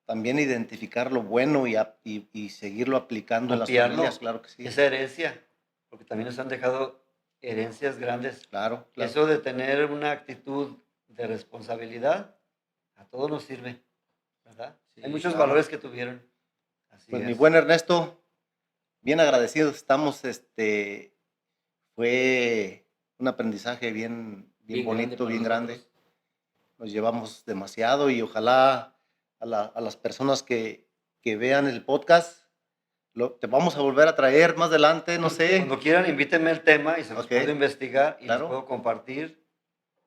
también identificar lo bueno y seguirlo aplicando en las Copiarlo, familias, claro que sí. esa herencia, porque también nos han dejado herencias grandes. Claro, claro. Eso de tener una actitud de responsabilidad, a todos nos sirve, ¿verdad? Sí, Hay muchos claro. valores que tuvieron. Así Pues es. mi buen Ernesto, bien agradecidos estamos, fue un aprendizaje bien Bien grande bonito, para bien grande. nosotros. Nos llevamos demasiado y ojalá a las personas que vean el podcast, te vamos a volver a traer más adelante, no sé. Cuando quieran, invítenme el tema y se los Ok. puedo investigar y les Claro. puedo compartir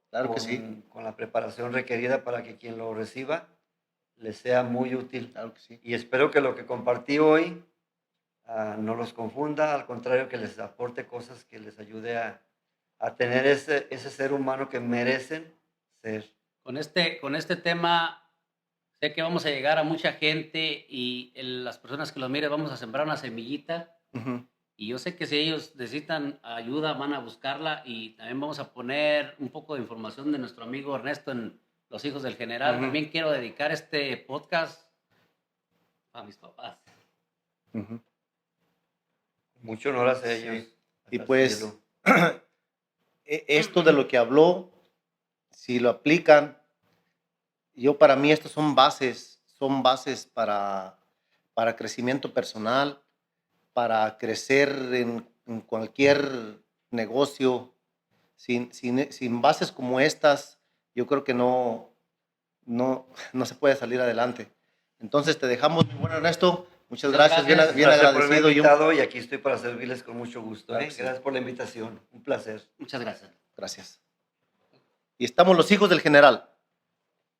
Claro que sí, con la preparación requerida para que quien lo reciba les sea muy útil. claro que sí. Y espero que lo que compartí hoy no los confunda, al contrario, que les aporte cosas que les ayude a tener ese ser humano que merecen ser. Con este tema, sé que vamos a llegar a mucha gente y las personas que lo miren vamos a sembrar una semillita. Ujú. Y yo sé que si ellos necesitan ayuda, van a buscarla y también vamos a poner un poco de información de nuestro amigo Ernesto en Los Hijos del General. Ujú. También quiero dedicar este podcast a mis papás. Ujú. Mucho honor hacia Sí. ellos. Y hasta el pues, cielo. esto de lo que habló, si lo aplican, para mí estos son bases para crecimiento personal, para crecer en cualquier negocio. Sin bases como estas, yo creo que no se puede salir adelante. Entonces te dejamos, mi buen Ernesto. Muchas gracias, bien Gracias por haberme agradecido. invitado y aquí estoy para servirles con mucho gusto. Claro que sí. Gracias por la invitación. Un placer. Muchas gracias. Gracias. Y estamos los hijos del general.